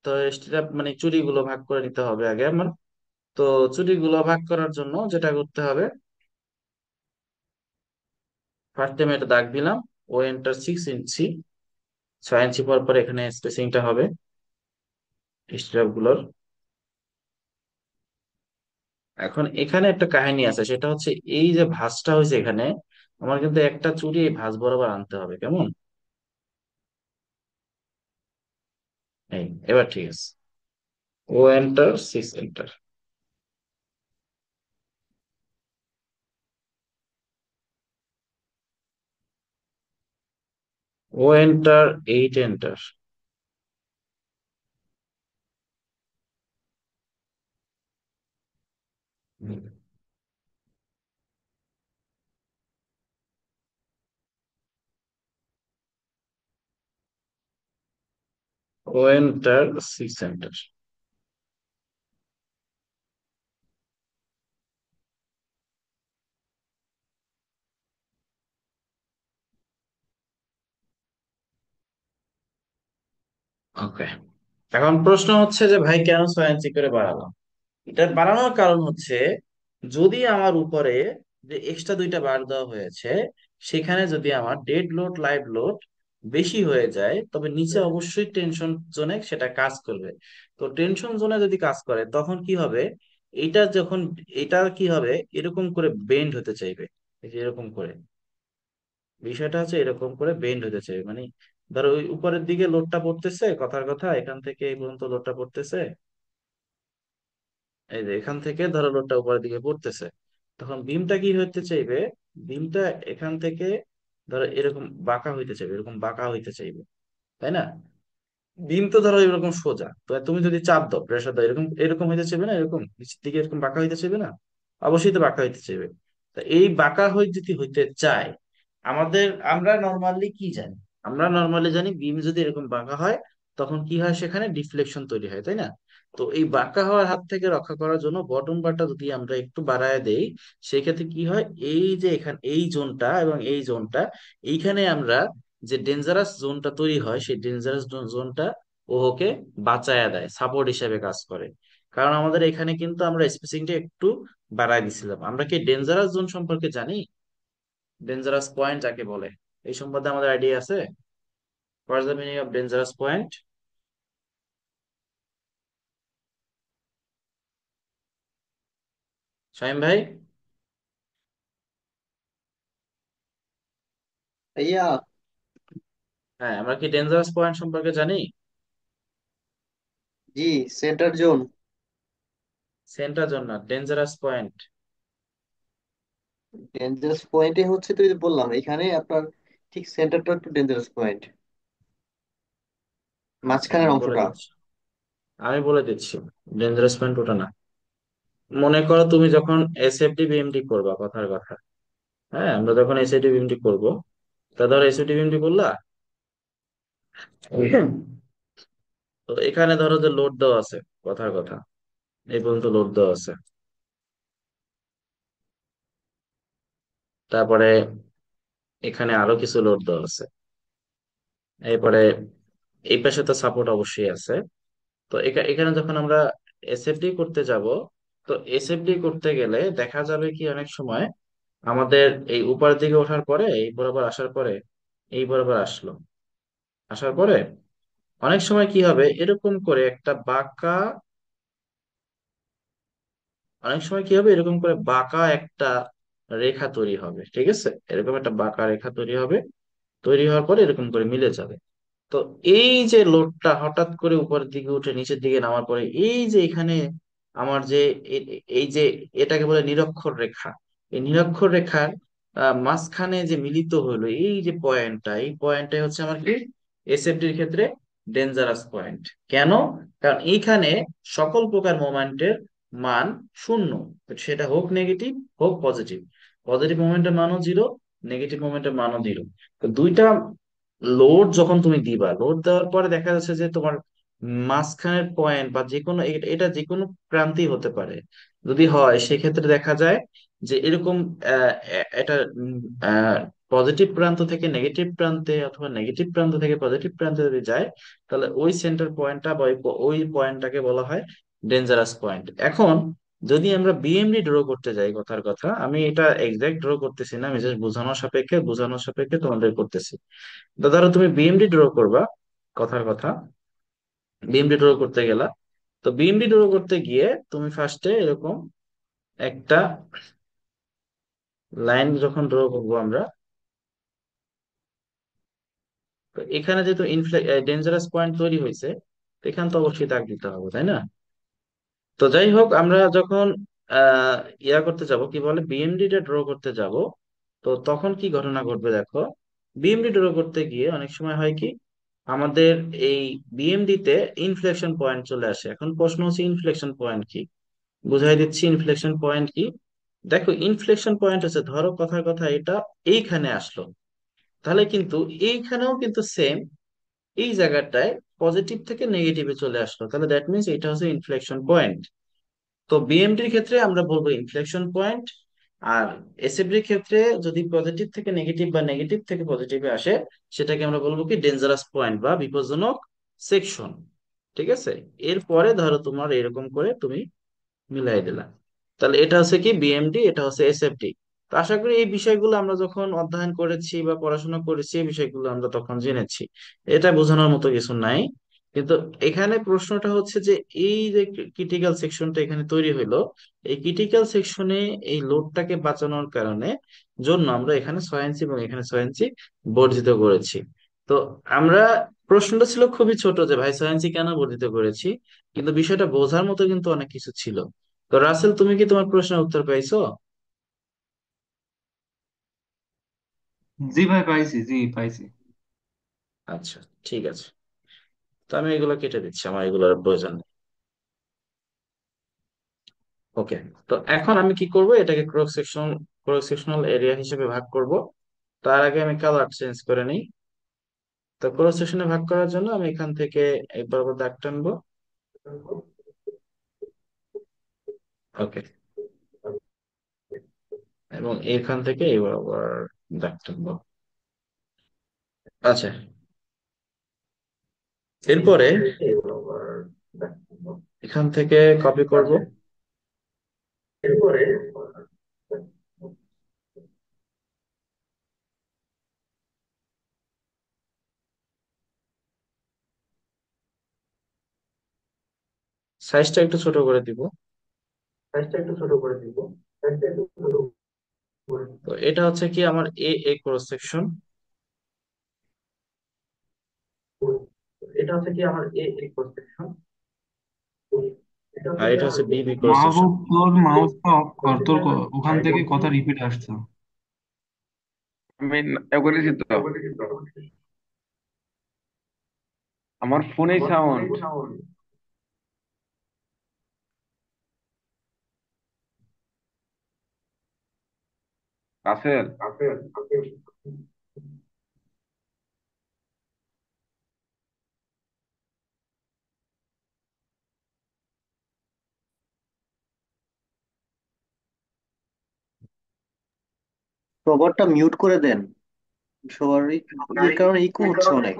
তো স্টিরাপ মানে চুড়িগুলো ভাগ করে নিতে হবে আগে আমার। তো চুড়িগুলো ভাগ করার জন্য যেটা করতে হবে, ফার্স্ট টাইম এটা দাগ দিলাম। ও এন্টার 6 ইঞ্চি, 6 ইঞ্চি পর পর এখানে স্পেসিংটা হবে স্টিরাপ গুলোর। এখন এখানে একটা কাহিনী আছে, সেটা হচ্ছে এই যে ভাঁজটা হয়েছে এখানে, আমার কিন্তু একটা চুড়ি এই ভাঁজ বরাবর আনতে হবে, কেমন? এই, এবার ঠিক আছে। ও এন্টার 6 এন্টার। ও এন্টার 8 এন্টার। ও এন্টার 6 এন্টার। ওকে, এখন প্রশ্ন হচ্ছে যে ভাই কেন 6 ইঞ্চি করে বাড়ালাম? এটা বাড়ানোর কারণ হচ্ছে, যদি আমার উপরে যে এক্সট্রা দুইটা বার দেওয়া হয়েছে, সেখানে যদি আমার ডেড লোড লাইভ লোড বেশি হয়ে যায়, তবে নিচে অবশ্যই টেনশন জোনে সেটা কাজ করবে। তো টেনশন জোনে যদি কাজ করে তখন কি হবে, এটা যখন, এটা কি হবে, এরকম করে বেন্ড হতে চাইবে। এই যে এরকম করে, বিষয়টা হচ্ছে এরকম করে বেন্ড হতে চাইবে, মানে ধরো ওই উপরের দিকে লোডটা পড়তেছে, কথার কথা এখান থেকে এই পর্যন্ত লোডটা পড়তেছে। এই যে এখান থেকে ধরো লোডটা উপরের দিকে পড়তেছে, তখন বিমটা কি হইতে চাইবে, বিমটা এখান থেকে ধরো এরকম বাঁকা হইতে চাইবে, এরকম বাঁকা হইতে চাইবে, তাই না? বিম তো ধরো এরকম সোজা, তো তুমি যদি চাপ দাও, প্রেসার দাও, এরকম এরকম হইতে চাইবে না, এরকম নিচের দিকে এরকম বাঁকা হইতে চাইবে না? অবশ্যই তো বাঁকা হইতে চাইবে। তা এই বাঁকা হয়ে যদি হইতে চায়, আমাদের, আমরা নর্মালি কি জানি, আমরা নর্মালি জানি বিম যদি এরকম বাঁকা হয়, তখন কি হয়, সেখানে ডিফ্লেকশন তৈরি হয়, তাই না? তো এই বাঁকা হওয়ার হাত থেকে রক্ষা করার জন্য বটম বারটা যদি আমরা একটু বাড়ায় দেই, সেক্ষেত্রে কি হয়, এই যে এখানে এই জোনটা এবং এই জোনটা, এইখানে আমরা যে ডেঞ্জারাস জোনটা তৈরি হয়, সেই ডেঞ্জারাস জোনটা ওকে বাঁচায়া দেয়, সাপোর্ট হিসেবে কাজ করে। কারণ আমাদের এখানে কিন্তু আমরা স্পেসিংটা একটু বাড়ায় দিছিলাম। আমরা কি ডেঞ্জারাস জোন সম্পর্কে জানি? ডেঞ্জারাস পয়েন্ট যাকে বলে, এই সম্বন্ধে আমাদের আইডিয়া আছে? What is the meaning of dangerous point? Shahim ভাই? ভাইয়া। হ্যাঁ, আমরা কি ডেঞ্জারাস পয়েন্ট সম্পর্কে জানি? জি। Center zone. সেন্টার জোন না, ডেঞ্জারাস পয়েন্ট। ডেঞ্জারাস পয়েন্টে হচ্ছে, তো এই যে বললাম এখানে আপনার ঠিক সেন্টারটা একটু ডেঞ্জারাস পয়েন্ট, আচ্ছা, মাঝখানের আমি বলে অংশটা। দিচ্ছি, আমি বলে দিচ্ছি, ডেঞ্জারাস পয়েন্ট ওটা না। মনে করো তুমি যখন এসএফডি বিএমডি করবা, কথার কথা, হ্যাঁ, আমরা যখন এসএফডি বিএমডি করবো, তা ধরো এসএফডি বিএমডি করলা, তো এখানে ধরো যে লোড দেওয়া আছে, কথার কথা, এই পর্যন্ত লোড দেওয়া আছে। তারপরে এখানে আরো কিছু লোড দেওয়া আছে। এরপরে এই পাশে তো সাপোর্ট অবশ্যই আছে। তো এখানে যখন আমরা এসএফডি করতে যাব, তো এসএফডি করতে গেলে দেখা যাবে কি, অনেক সময় আমাদের এই উপরের দিকে ওঠার পরে, এই বরাবর আসার পরে, এই বরাবর আসলো, আসার পরে অনেক সময় কি হবে, এরকম করে একটা বাঁকা, অনেক সময় কি হবে, এরকম করে বাঁকা একটা রেখা তৈরি হবে, ঠিক আছে? এরকম একটা বাঁকা রেখা তৈরি হবে, তৈরি হওয়ার পরে এরকম করে মিলে যাবে। তো এই যে লোডটা হঠাৎ করে উপরের দিকে উঠে নিচের দিকে নামার পরে, এই যে এখানে আমার যে এই যে এটাকে বলে নিরক্ষর রেখা, এই নিরক্ষর রেখার মাঝখানে যে মিলিত হলো এই যে পয়েন্টটা, এই পয়েন্টটাই হচ্ছে আমার কি এসএফডির ক্ষেত্রে ডেঞ্জারাস পয়েন্ট। কেন? কারণ এইখানে সকল প্রকার মোমেন্টের মান শূন্য, সেটা হোক নেগেটিভ হোক পজিটিভ। পজিটিভ মোমেন্টের মানও জিরো, নেগেটিভ মোমেন্টের মানও জিরো। তো দুইটা লোড যখন তুমি দিবা, লোড দেওয়ার পরে দেখা যাচ্ছে যে তোমার মাঝখানের পয়েন্ট বা যে কোনো এটা যে কোনো প্রান্তেই হতে পারে। যদি হয় সেক্ষেত্রে দেখা যায় যে এরকম এটা পজিটিভ প্রান্ত থেকে নেগেটিভ প্রান্তে অথবা নেগেটিভ প্রান্ত থেকে পজিটিভ প্রান্তে যদি যায়, তাহলে ওই সেন্টার পয়েন্টটা বা ওই পয়েন্টটাকে বলা হয় ডেঞ্জারাস পয়েন্ট। এখন যদি আমরা বিএমডি ড্র করতে যাই, কথার কথা, আমি এটা এক্সাক্ট ড্র করতেছি না, আমি জাস্ট বোঝানোর সাপেক্ষে তোমাদের করতেছি। তো ধরো তুমি বিএমডি ড্র করবা, কথার কথা, বিএমডি ড্র করতে গেলা। তো বিএমডি ড্র করতে গিয়ে তুমি ফার্স্টে এরকম একটা লাইন যখন ড্র করবো আমরা, তো এখানে যেহেতু ডেঞ্জারাস পয়েন্ট তৈরি হয়েছে, তো এখানে তো অবশ্যই দাগ দিতে হবে, তাই না? তো যাই হোক, আমরা যখন আহ ইয়া করতে যাব, কি বলে, বিএমডি টা ড্র করতে যাব, তো তখন কি ঘটনা ঘটবে দেখো। বিএমডি ড্র করতে গিয়ে অনেক সময় হয় কি, আমাদের এই বিএমডি তে ইনফ্লেকশন পয়েন্ট চলে আসে। এখন প্রশ্ন হচ্ছে ইনফ্লেকশন পয়েন্ট কি, বুঝাই দিচ্ছি ইনফ্লেকশন পয়েন্ট কি। দেখো, ইনফ্লেকশন পয়েন্ট হচ্ছে, ধরো কথার কথা এটা এইখানে আসলো, তাহলে কিন্তু এইখানেও কিন্তু সেম, এই জায়গাটায় পজিটিভ থেকে নেগেটিভে চলে আসলো, তাহলে দ্যাট মিনস এটা হচ্ছে ইনফ্লেকশন পয়েন্ট। তো বিএমডির ক্ষেত্রে আমরা বলবো ইনফ্লেকশন পয়েন্ট। আর এসএফডির ক্ষেত্রে যদি পজিটিভ থেকে নেগেটিভ বা নেগেটিভ থেকে পজিটিভে আসে, সেটাকে আমরা বলবো কি ডেঞ্জারাস পয়েন্ট বা বিপজ্জনক সেকশন। ঠিক আছে? এরপরে ধরো তোমার এরকম করে তুমি মিলাই দিলাম, তাহলে এটা হচ্ছে কি বিএমডি, এটা হচ্ছে এসএফডি। তো আশা করি এই বিষয়গুলো আমরা যখন অধ্যয়ন করেছি বা পড়াশোনা করেছি, এই বিষয়গুলো আমরা তখন জেনেছি, এটা বোঝানোর মতো কিছু নাই। কিন্তু এখানে প্রশ্নটা হচ্ছে যে এই যে ক্রিটিক্যাল সেকশনটা এখানে তৈরি হইলো, এই ক্রিটিক্যাল সেকশনে এই লোডটাকে বাঁচানোর কারণে জন্য আমরা এখানে 6 ইঞ্চি এবং এখানে 6 ইঞ্চি বর্ধিত করেছি। তো আমরা, প্রশ্নটা ছিল খুবই ছোট যে ভাই 6 ইঞ্চি কেন বর্ধিত করেছি, কিন্তু বিষয়টা বোঝার মতো কিন্তু অনেক কিছু ছিল। তো রাসেল, তুমি কি তোমার প্রশ্নের উত্তর পাইছো? জি ভাই, পাইছি, জি পাইছি। আচ্ছা, ঠিক আছে। তো আমি এগুলো কেটে দিচ্ছি, আমার এগুলোর প্রয়োজন নেই। ওকে। তো এখন আমি কি করব, এটাকে ক্রস সেকশনাল এরিয়া হিসেবে ভাগ করব। তার আগে আমি কালার চেঞ্জ করে নিই। তো ক্রস সেকশনে ভাগ করার জন্য আমি এখান থেকে একবার আবার দাগ টানবো। ওকে। এবং এখান থেকে এবার আবার দাগ টানবো। আচ্ছা, এরপরে এখান থেকে কপি করব। সাইজটা একটু ছোট করে দিব। তো এটা হচ্ছে কি আমার এ এ ক্রস সেকশন, আর এটা হচ্ছে বি বি ক্রস সেকশন। মাহবুব, তোর মাউসটা অফ কর, তোর ওখান থেকে কথা রিপিট আসছে। আমি করেছি তো, আমার ফোনেই সাউন্ড। রাসেল, রবারটা মিউট করে দেন, সবারই এর কারণে ইকো হচ্ছে অনেক।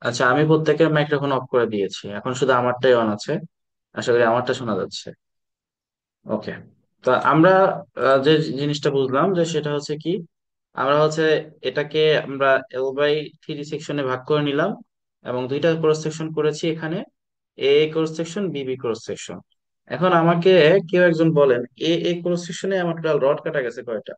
আচ্ছা, আমি প্রত্যেকের মাইক্রোফোন অফ করে দিয়েছি, এখন শুধু আমারটাই অন আছে। আশা করি আমারটা শোনা যাচ্ছে। ওকে। তো আমরা যে জিনিসটা বুঝলাম যে সেটা হচ্ছে কি, আমরা হচ্ছে এটাকে আমরা L/3 সেকশনে ভাগ করে নিলাম, এবং দুইটা ক্রস সেকশন করেছি এখানে, A cross section, B B cross section. এখন আমাকে কেউ একজন বলেন, এ এ ক্রস সেকশনে আমার টোটাল রড কাটা গেছে কয়টা?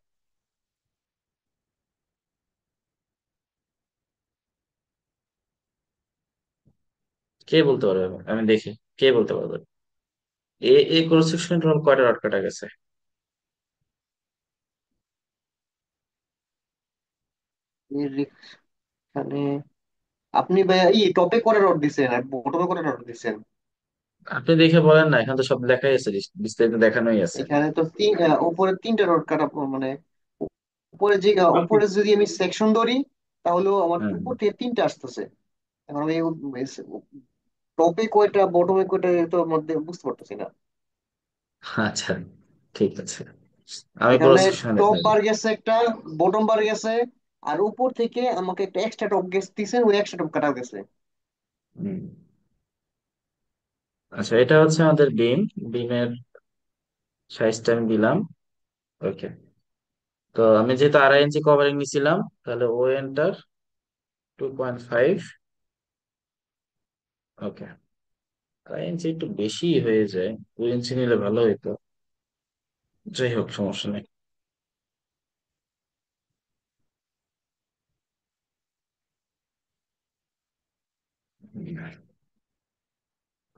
কে বলতে পারবে? আমি দেখি, কে বলতে পারবে? এ ক্রস সেকশন টোটাল কয়টা রড কাটা গেছে? এর এখানে আপনি ভাইয়া টপে করে রড দিছেন আর বটমে করে রড দিছেন? আপনি দেখে বলেন না, এখানে তো সব দেখাই আছে, বিস্তারিত দেখানোই আছে। এখানে তো উপরে তিনটা রড কাটা মানে উপরে যে উপরে যদি আমি সেকশন ধরি তাহলেও আমার হুম। উপর থেকে তিনটা আসতেছে। এখন আমি টপে কয়টা বটমে কয়টা এর তো মধ্যে বুঝতে পারতেছি না। আচ্ছা, ঠিক আছে, আমি এখানে ক্রস সেকশন টপ দেখাই। বার গেছে একটা, বটম বার গেছে, আর উপর থেকে আমাকে একটা এক্সট্রা টপ গেছে দিছেন, ওই এক্সট্রা টপ কাটা গেছে। হুম। আচ্ছা, এটা হচ্ছে আমাদের বিমের সাইজটা আমি দিলাম। ওকে। তো আমি যেহেতু 2.5 ইঞ্চি কভারিং নিছিলাম, তাহলে ও এন্টার 2.5। ওকে। 2.5 ইঞ্চি একটু বেশি হয়ে যায়, 2 ইঞ্চি নিলে ভালো হতো। যাই হোক, সমস্যা নেই।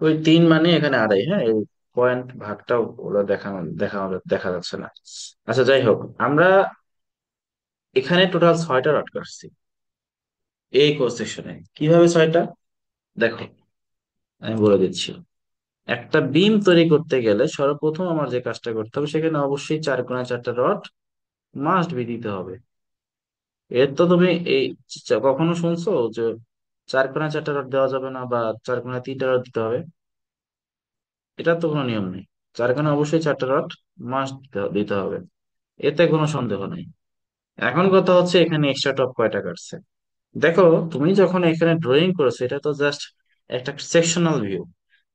ওই 3 মানে এখানে 2.5, হ্যাঁ, এই পয়েন্ট ভাগটাও ওরা দেখা যাচ্ছে না। আচ্ছা, যাই হোক, আমরা এখানে টোটাল 6টা রড কাটছি এই কোর্স সেকশনে। কিভাবে 6টা? দেখো, আমি বলে দিচ্ছি। একটা বিম তৈরি করতে গেলে সর্বপ্রথম আমার যে কাজটা করতে হবে, সেখানে অবশ্যই 4 কোণায় 4টা রড মাস্ট বি দিতে হবে। এর তো তুমি এই কখনো শুনছো যে 4 কোণায় 4টা রড দেওয়া যাবে না, বা 4 কোণায় 3টা রড দিতে হবে? এটা তো কোনো নিয়ম নেই। 4 কোণায় অবশ্যই 4টা রড মাস্ট দিতে হবে, এতে কোনো সন্দেহ নেই। এখন কথা হচ্ছে এখানে এক্সট্রা টপ কয়টা কাটছে। দেখো, তুমি যখন এখানে ড্রয়িং করেছো, এটা তো জাস্ট একটা সেকশনাল ভিউ।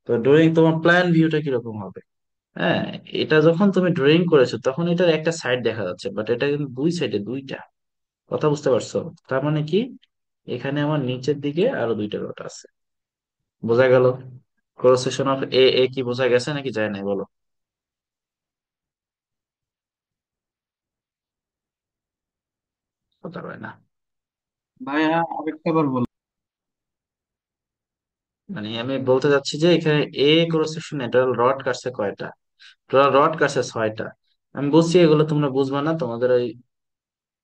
তো ড্রয়িং তোমার প্ল্যান ভিউটা কিরকম হবে? হ্যাঁ, এটা যখন তুমি ড্রয়িং করেছো তখন এটার একটা সাইড দেখা যাচ্ছে, বাট এটা কিন্তু দুই সাইডে দুইটা। কথা বুঝতে পারছো? তার মানে কি, এখানে আমার নিচের দিকে আরো 2টা রড আছে। বোঝা গেল? ক্রস সেকশন অফ এ এ কি বোঝা গেছে নাকি যায় নাই, বলো? কথা হয় না। ভাইয়া আরেকটা বার বল। মানে আমি বলতে চাচ্ছি যে এখানে A cross section total rod কাটছে কয়টা? টোটাল রড কাটছে 6টা। আমি বুঝছি এগুলো তোমরা বুঝবা না, তোমাদের ওই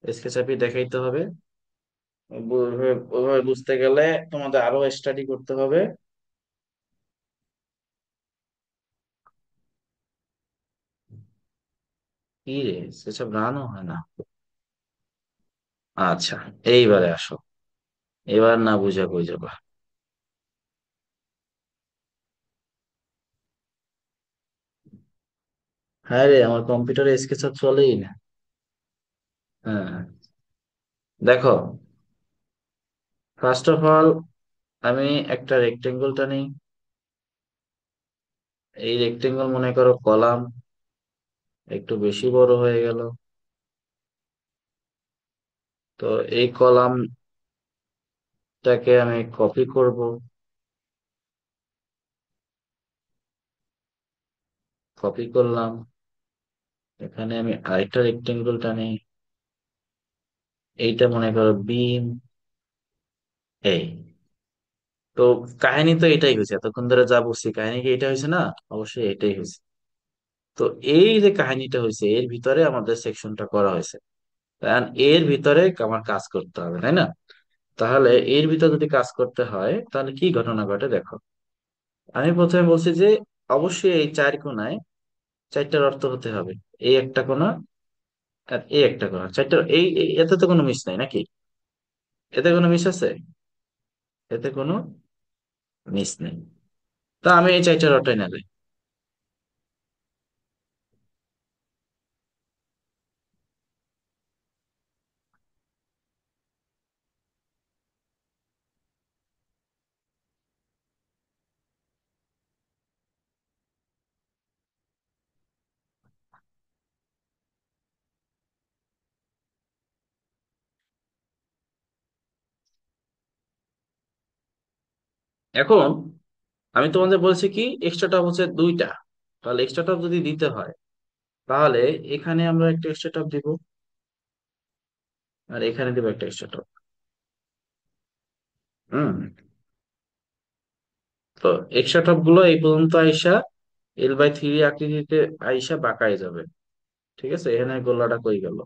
স্কেচ দেখাইতে হবে। ওইভাবে বুঝতে গেলে তোমাদের আরো স্টাডি করতে হবে। কি রে, সেসব রানও হয় না। আচ্ছা, এইবারে আসো। এবার না বুঝা কই যাবা? হ্যাঁ রে, আমার কম্পিউটারে স্কেচ চলেই না। হ্যাঁ, দেখো, ফার্স্ট অফ অল আমি একটা রেক্টেঙ্গল টানি। এই রেক্টেঙ্গল মনে করো কলাম, একটু বেশি বড় হয়ে গেল। তো এই কলামটাকে আমি কপি করব। কপি করলাম। এখানে আমি আরেকটা রেক্টেঙ্গল টানি। এইটা মনে করো বিম। এই, তো কাহিনী তো এটাই হয়েছে, এতক্ষণ ধরে যা বলছি কাহিনী কি এটা হয়েছে না? অবশ্যই এটাই হয়েছে। তো এই যে কাহিনীটা হয়েছে, এর ভিতরে আমাদের সেকশনটা করা হয়েছে। কারণ এর ভিতরে আমার কাজ করতে হবে, তাই না? তাহলে এর ভিতরে যদি কাজ করতে হয়, তাহলে কি ঘটনা ঘটে দেখো। আমি প্রথমে বলছি যে অবশ্যই এই 4 কোণায় 4টা অর্থ হতে হবে। এই একটা কোণা, আর এই একটা কোণা, 4টা। এতে তো কোনো মিস নাই নাকি? এতে কোনো মিস আছে? এতে কোনো মিস নেই। তা আমি এই 4টা রটাই নেবে। এখন আমি তোমাদের বলছি কি, এক্সট্রা টপ হচ্ছে 2টা। তাহলে এক্সট্রা টপ যদি দিতে হয়, তাহলে এখানে আমরা একটা এক্সট্রা টপ দিব, আর এখানে দিব একটা এক্সট্রা টপ। হুম। তো এক্সট্রা টপ গুলো এই পর্যন্ত আইসা L/3 আকৃতিতে আইসা বাঁকায় যাবে। ঠিক আছে, এখানে গোলাটা কই গেল?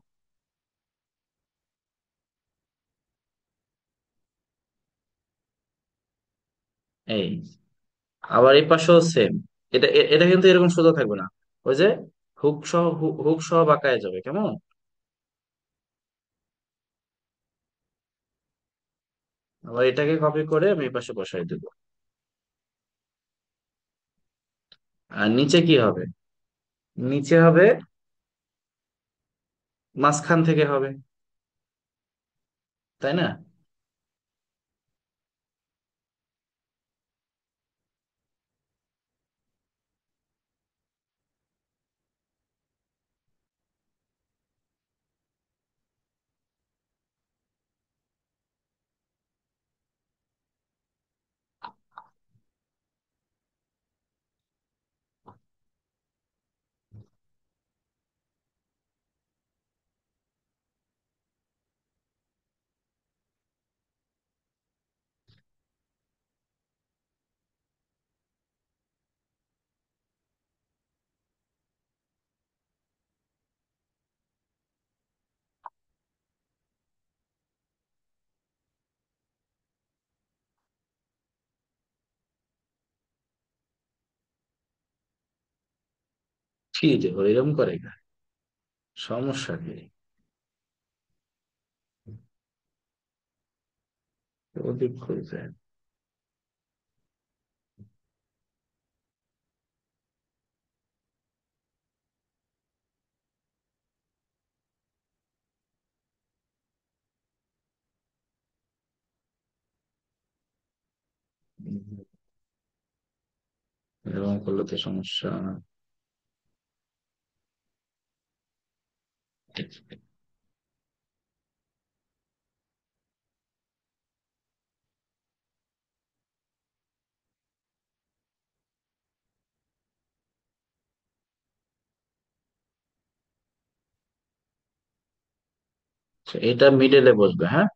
এই, আবার এই পাশেও সেম। এটা কিন্তু এরকম সোজা থাকবে না, ওই যে হুক সহ বাঁকায় যাবে, কেমন? আবার এটাকে কপি করে আমি এই পাশে বসাই দেবো। আর নিচে কি হবে? নিচে হবে মাঝখান থেকে হবে, তাই না? কি যে এরকম করে কেন? সমস্যা কি? ওদিক করে যায়। এরকম করলে তো সমস্যা। এটা মিডলে বসবে, হ্যাঁ।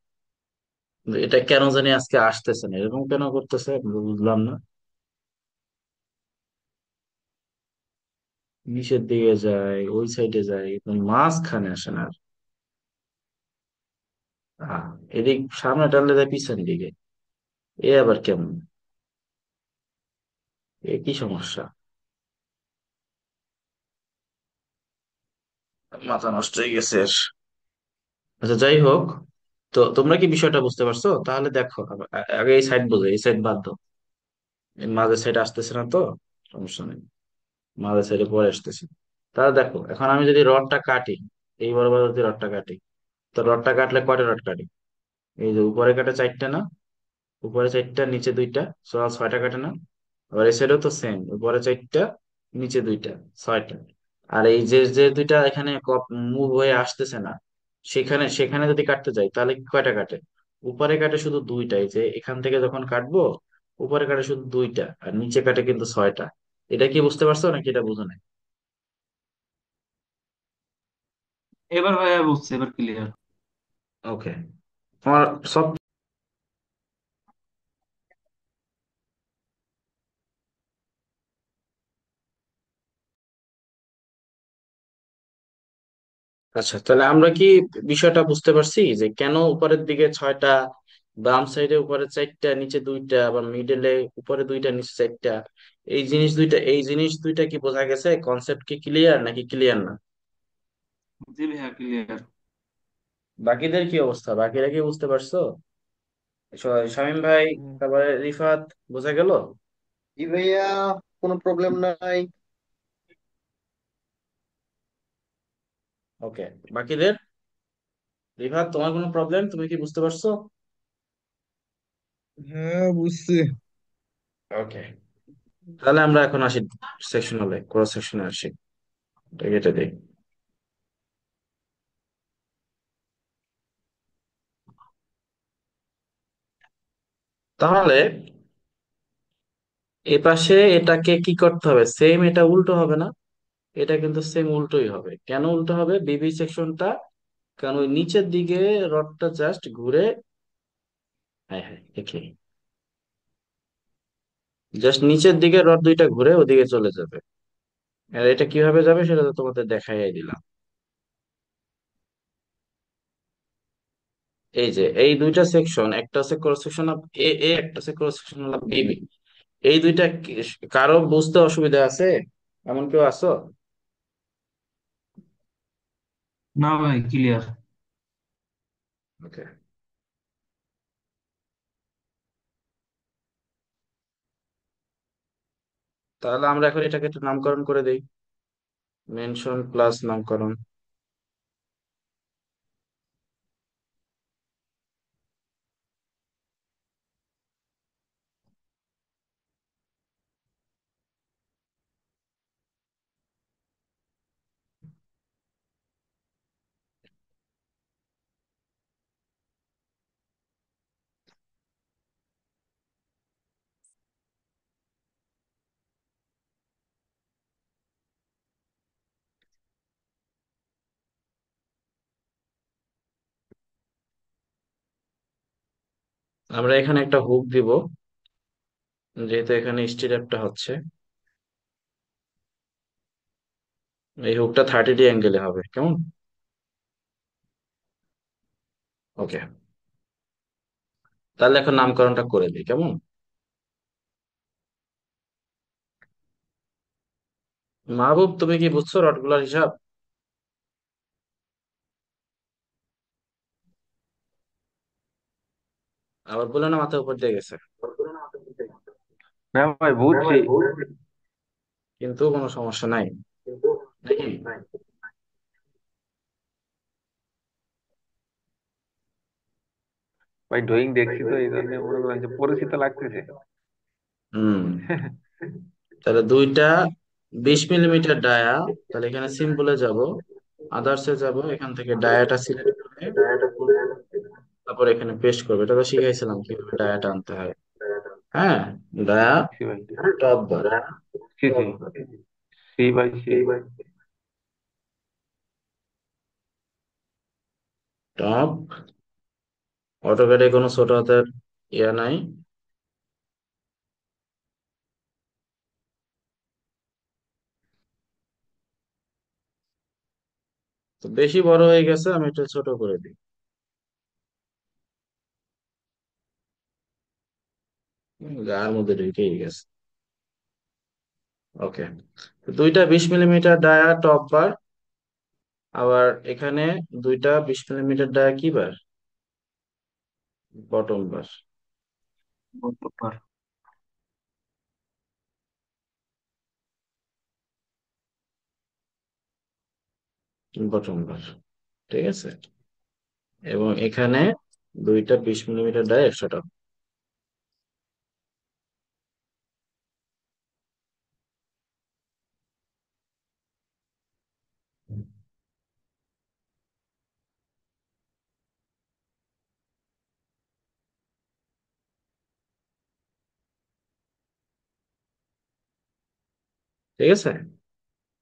কিন্তু এটা কেন জানি আজকে আসতেছে না, এরকম কেন করতেছে বুঝলাম না। নিচের দিকে যায়, ওই সাইডে যায়, কিন্তু মাঝখানে আসে না আর। আহ, এদিক সামনে টানলে যায় পিছন দিকে। এ আবার কেমন? এ কি সমস্যা? মাথা নষ্ট হয়ে গেছে এর। আচ্ছা, যাই হোক। তো তোমরা কি বিষয়টা বুঝতে পারছো? তাহলে দেখো, আগে এই সাইড বোঝো, এই সাইড বাদ দাও। এই মাঝের সাইড আসতেছে না তো, সমস্যা নেই। মাঝের সাইডে পরে আসতেছে। তাহলে দেখো, এখন আমি যদি রডটা কাটি, এই বরাবর যদি রডটা কাটি, তো রডটা কাটলে কয়টা রড কাটি? এই যে উপরে কাটে চারটা না? উপরে চারটা, নিচে দুইটা, সোয়া ছয়টা কাটে না? আবার এই সাইডেও তো সেম, উপরে চারটা, নিচে দুইটা, ছয়টা। আর এই যে যে দুইটা এখানে মুভ হয়ে আসতেছে না, সেখানে সেখানে যদি কাটতে যাই তাহলে কয়টা কাটে? উপরে কাটে শুধু দুইটা, এই যে এখান থেকে যখন কাটবো, উপরে কাটে শুধু দুইটা, আর নিচে কাটে কিন্তু ছয়টা। এটা কি বুঝতে পারছো নাকি এটা বুঝো নাই? এবার ভাইয়া বুঝছি, এবার ক্লিয়ার। ওকে। আমার সব। আচ্ছা, তাহলে আমরা কি বিষয়টা বুঝতে পারছি যে কেন উপরের দিকে ছয়টা, বাম সাইডে উপরে চারটা, নিচে দুইটা, আবার মিডলে উপরে দুইটা, নিচে চারটা। এই জিনিস দুইটা কি বোঝা গেছে? কনসেপ্ট কি ক্লিয়ার নাকি ক্লিয়ার না? জি ভাইয়া ক্লিয়ার। বাকিদের কি অবস্থা? বাকিরা কি বুঝতে পারছো? শামীম ভাই, হুম। তারপরে রিফাত, বোঝা গেল? জি ভাইয়া, কোনো প্রবলেম নাই। ওকে। বাকিদের, রিফাত, তোমার কোনো প্রবলেম? তুমি কি বুঝতে পারছো? হ্যাঁ, বুঝছি। ওকে। তাহলে আমরা এখন আসি সেকশনালে, ক্রস সেকশনে আসি। এটা কেটে দিই। তাহলে এ পাশে এটাকে কি করতে হবে? সেম, এটা উল্টো হবে না? এটা কিন্তু সেম উল্টোই হবে। কেন উল্টো হবে? বিবি সেকশনটা, কারণ ওই নিচের দিকে রডটা জাস্ট ঘুরে। হ্যাঁ হ্যাঁ, দেখি। জাস্ট নিচের দিকে রড দুইটা ঘুরে ওদিকে চলে যাবে। আর এটা কিভাবে যাবে সেটা তো তোমাদের দেখাই দিলাম। এই যে এই দুইটা সেকশন, একটা আছে cross section of A A, একটা আছে cross section of B B. এই দুইটা কারো বুঝতে অসুবিধা আছে? এমন কেউ আছো? না ভাই, ক্লিয়ার। ওকে, তাহলে আমরা এখন এটাকে একটু নামকরণ করে দেই। মেনশন প্লাস নামকরণ। আমরা এখানে একটা হুক দিব, যেহেতু এখানে স্টিরাপটা হচ্ছে। এই হুকটা 30 অ্যাঙ্গেলে হবে, কেমন? ওকে, তাহলে এখন নামকরণটা করে দিই, কেমন? মাহবুব, তুমি কি বুঝছো রডগুলার হিসাব? আবার বলে না, মাথার উপর দিয়ে গেছে। হ্যাঁ ভাই, বুঝছি। কিন্তু কোনো সমস্যা নাই নাকি? ভাই ড্রয়িং দেখছি তো, এই জন্য মনে করেন যে পরিচিত লাগতেছে। হুম, তাহলে দুইটা 20 মিলিমিটার ডায়া। তাহলে এখানে সিম্বলে যাব, আদার্সে যাব, এখান থেকে ডায়াটা সিলেক্ট করে তারপর এখানে পেস্ট করবে। এটা তো শিখাইছিলাম কিভাবে ডায়াটা আনতে হয়। হ্যাঁ, dia C by, top bar. C C, C by C. Top. অটোক্যাডে কোনো ছোট হাতের ইয়া নাই। তো বেশি বড় হয়ে গেছে, আমি এটা ছোট করে দিই। গার মধ্যে ঢুকেই গেছে। ওকে, দুইটা 20 মিলিমিটার ডায়া টপ বার। আবার এখানে দুইটা 20 মিলিমিটার ডায়া কি বার? বটম বার। বুধবার। বটম বার, ঠিক আছে। এবং এখানে দুইটা 20 মিলিমিটার ডায়া এক্সট্রা টপ। ঠিক আছে,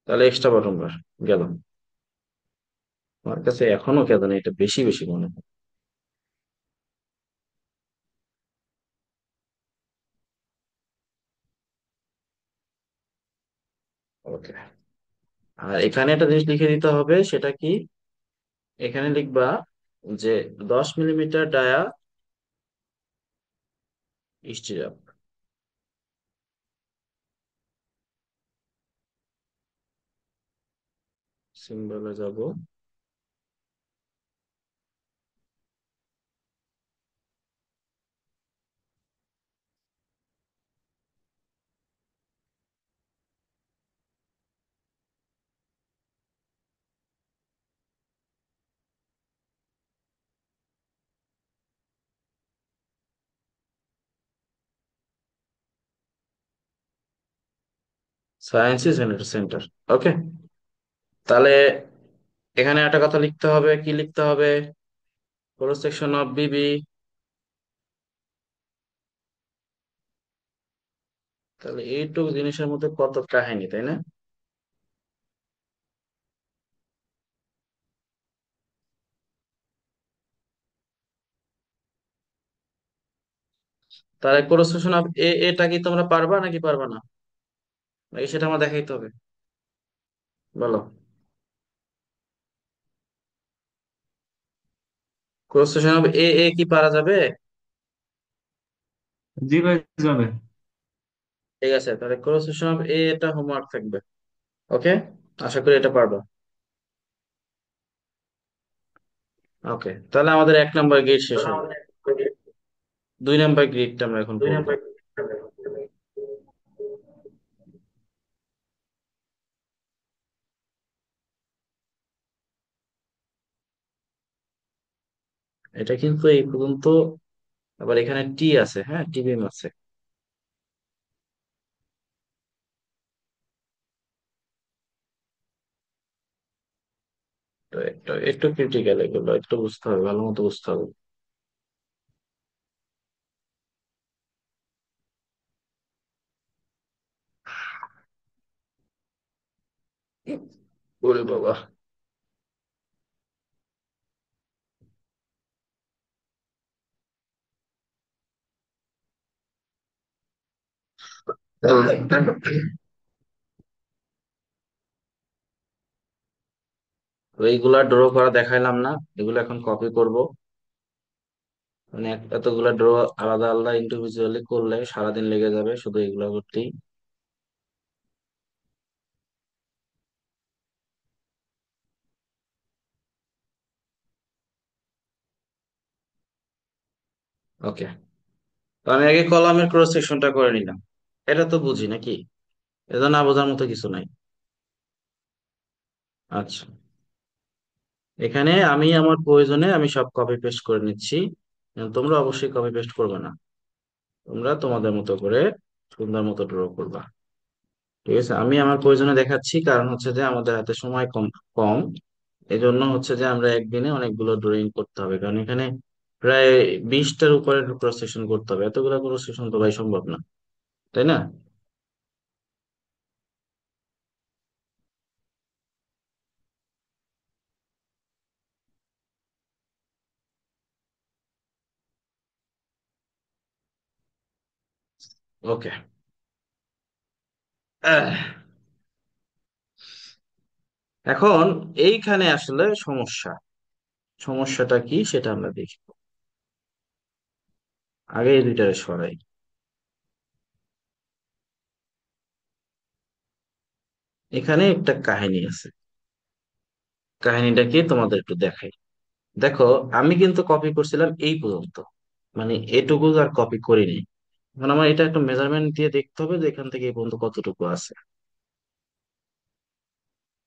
তাহলে এক্সট্রা বটম বার গেল। আমার কাছে এখনো কেন জানি এটা বেশি বেশি মনে হয়। ওকে, আর এখানে একটা জিনিস লিখে দিতে হবে, সেটা কি? এখানে লিখবা যে 10 মিলিমিটার ডায়া স্টিরাপ। সিম্বলে যাব, সায়েন্স ইজ সেন্টার। ওকে, তাহলে এখানে একটা কথা লিখতে হবে, কি লিখতে হবে? ক্রস সেকশন অফ বিবি। তাহলে এইটুকু জিনিসের মধ্যে কত কাহিনী, তাই না? তাহলে ক্রস সেকশন অফ এ, এটা কি তোমরা পারবা নাকি পারবা না, নাকি সেটা আমার দেখাইতে হবে? বলো। ক্রস সেকশন অফ এ, এ কি পারা যাবে? জি ভাই, যাবে। ঠিক আছে, তাহলে ক্রস সেকশন অফ এ, এটা হোমওয়ার্ক থাকবে। ওকে, আশা করি এটা পারবা। ওকে, তাহলে আমাদের 1 নম্বর গেট শেষ হলো। 2 নম্বর গ্রিডটা আমরা এখন করব। এটা কিন্তু এই পর্যন্ত, আবার এখানে টি আছে, হ্যাঁ টি বিম আছে। তো একটু একটু ক্রিটিক্যাল, এগুলো একটু বুঝতে হবে, ভালো মতো বুঝতে হবে। ওরে বাবা। তো এইগুলা ড্র করা দেখাইলাম না, এগুলো এখন কপি করব। মানে এতগুলা ড্র আলাদা আলাদা ইন্ডিভিজুয়ালি করলে সারাদিন লেগে যাবে শুধু এগুলো করতেই। ওকে, তো আমি আগে কলামের ক্রস সেকশনটা করে নিলাম। এটা তো বুঝি নাকি, এটা না বোঝার মতো কিছু নাই। আচ্ছা, এখানে আমি আমার প্রয়োজনে আমি সব কপি পেস্ট করে নিচ্ছি। তোমরা অবশ্যই কপি পেস্ট করবে না, তোমরা তোমাদের মতো করে সুন্দর মতো ড্র করবা। ঠিক আছে, আমি আমার প্রয়োজনে দেখাচ্ছি, কারণ হচ্ছে যে আমাদের হাতে সময় কম কম। এই জন্য হচ্ছে যে আমরা একদিনে অনেকগুলো ড্রয়িং করতে হবে, কারণ এখানে প্রায় 20টার উপরে ক্রস সেকশন করতে হবে, এতগুলো ক্রস সেকশন তো ভাই সম্ভব না, তাই না? ওকে, এখন এইখানে আসলে সমস্যাটা কি সেটা আমরা দেখি। আগে এই দুইটারে সরাই। এখানে একটা কাহিনী আছে, কাহিনীটা কি তোমাদের একটু দেখাই। দেখো, আমি কিন্তু কপি করছিলাম এই পর্যন্ত, মানে এটুকু আর কপি করিনি। এখন আমার এটা একটা মেজারমেন্ট দিয়ে দেখতে হবে যে এখান থেকে এই পর্যন্ত কতটুকু আছে।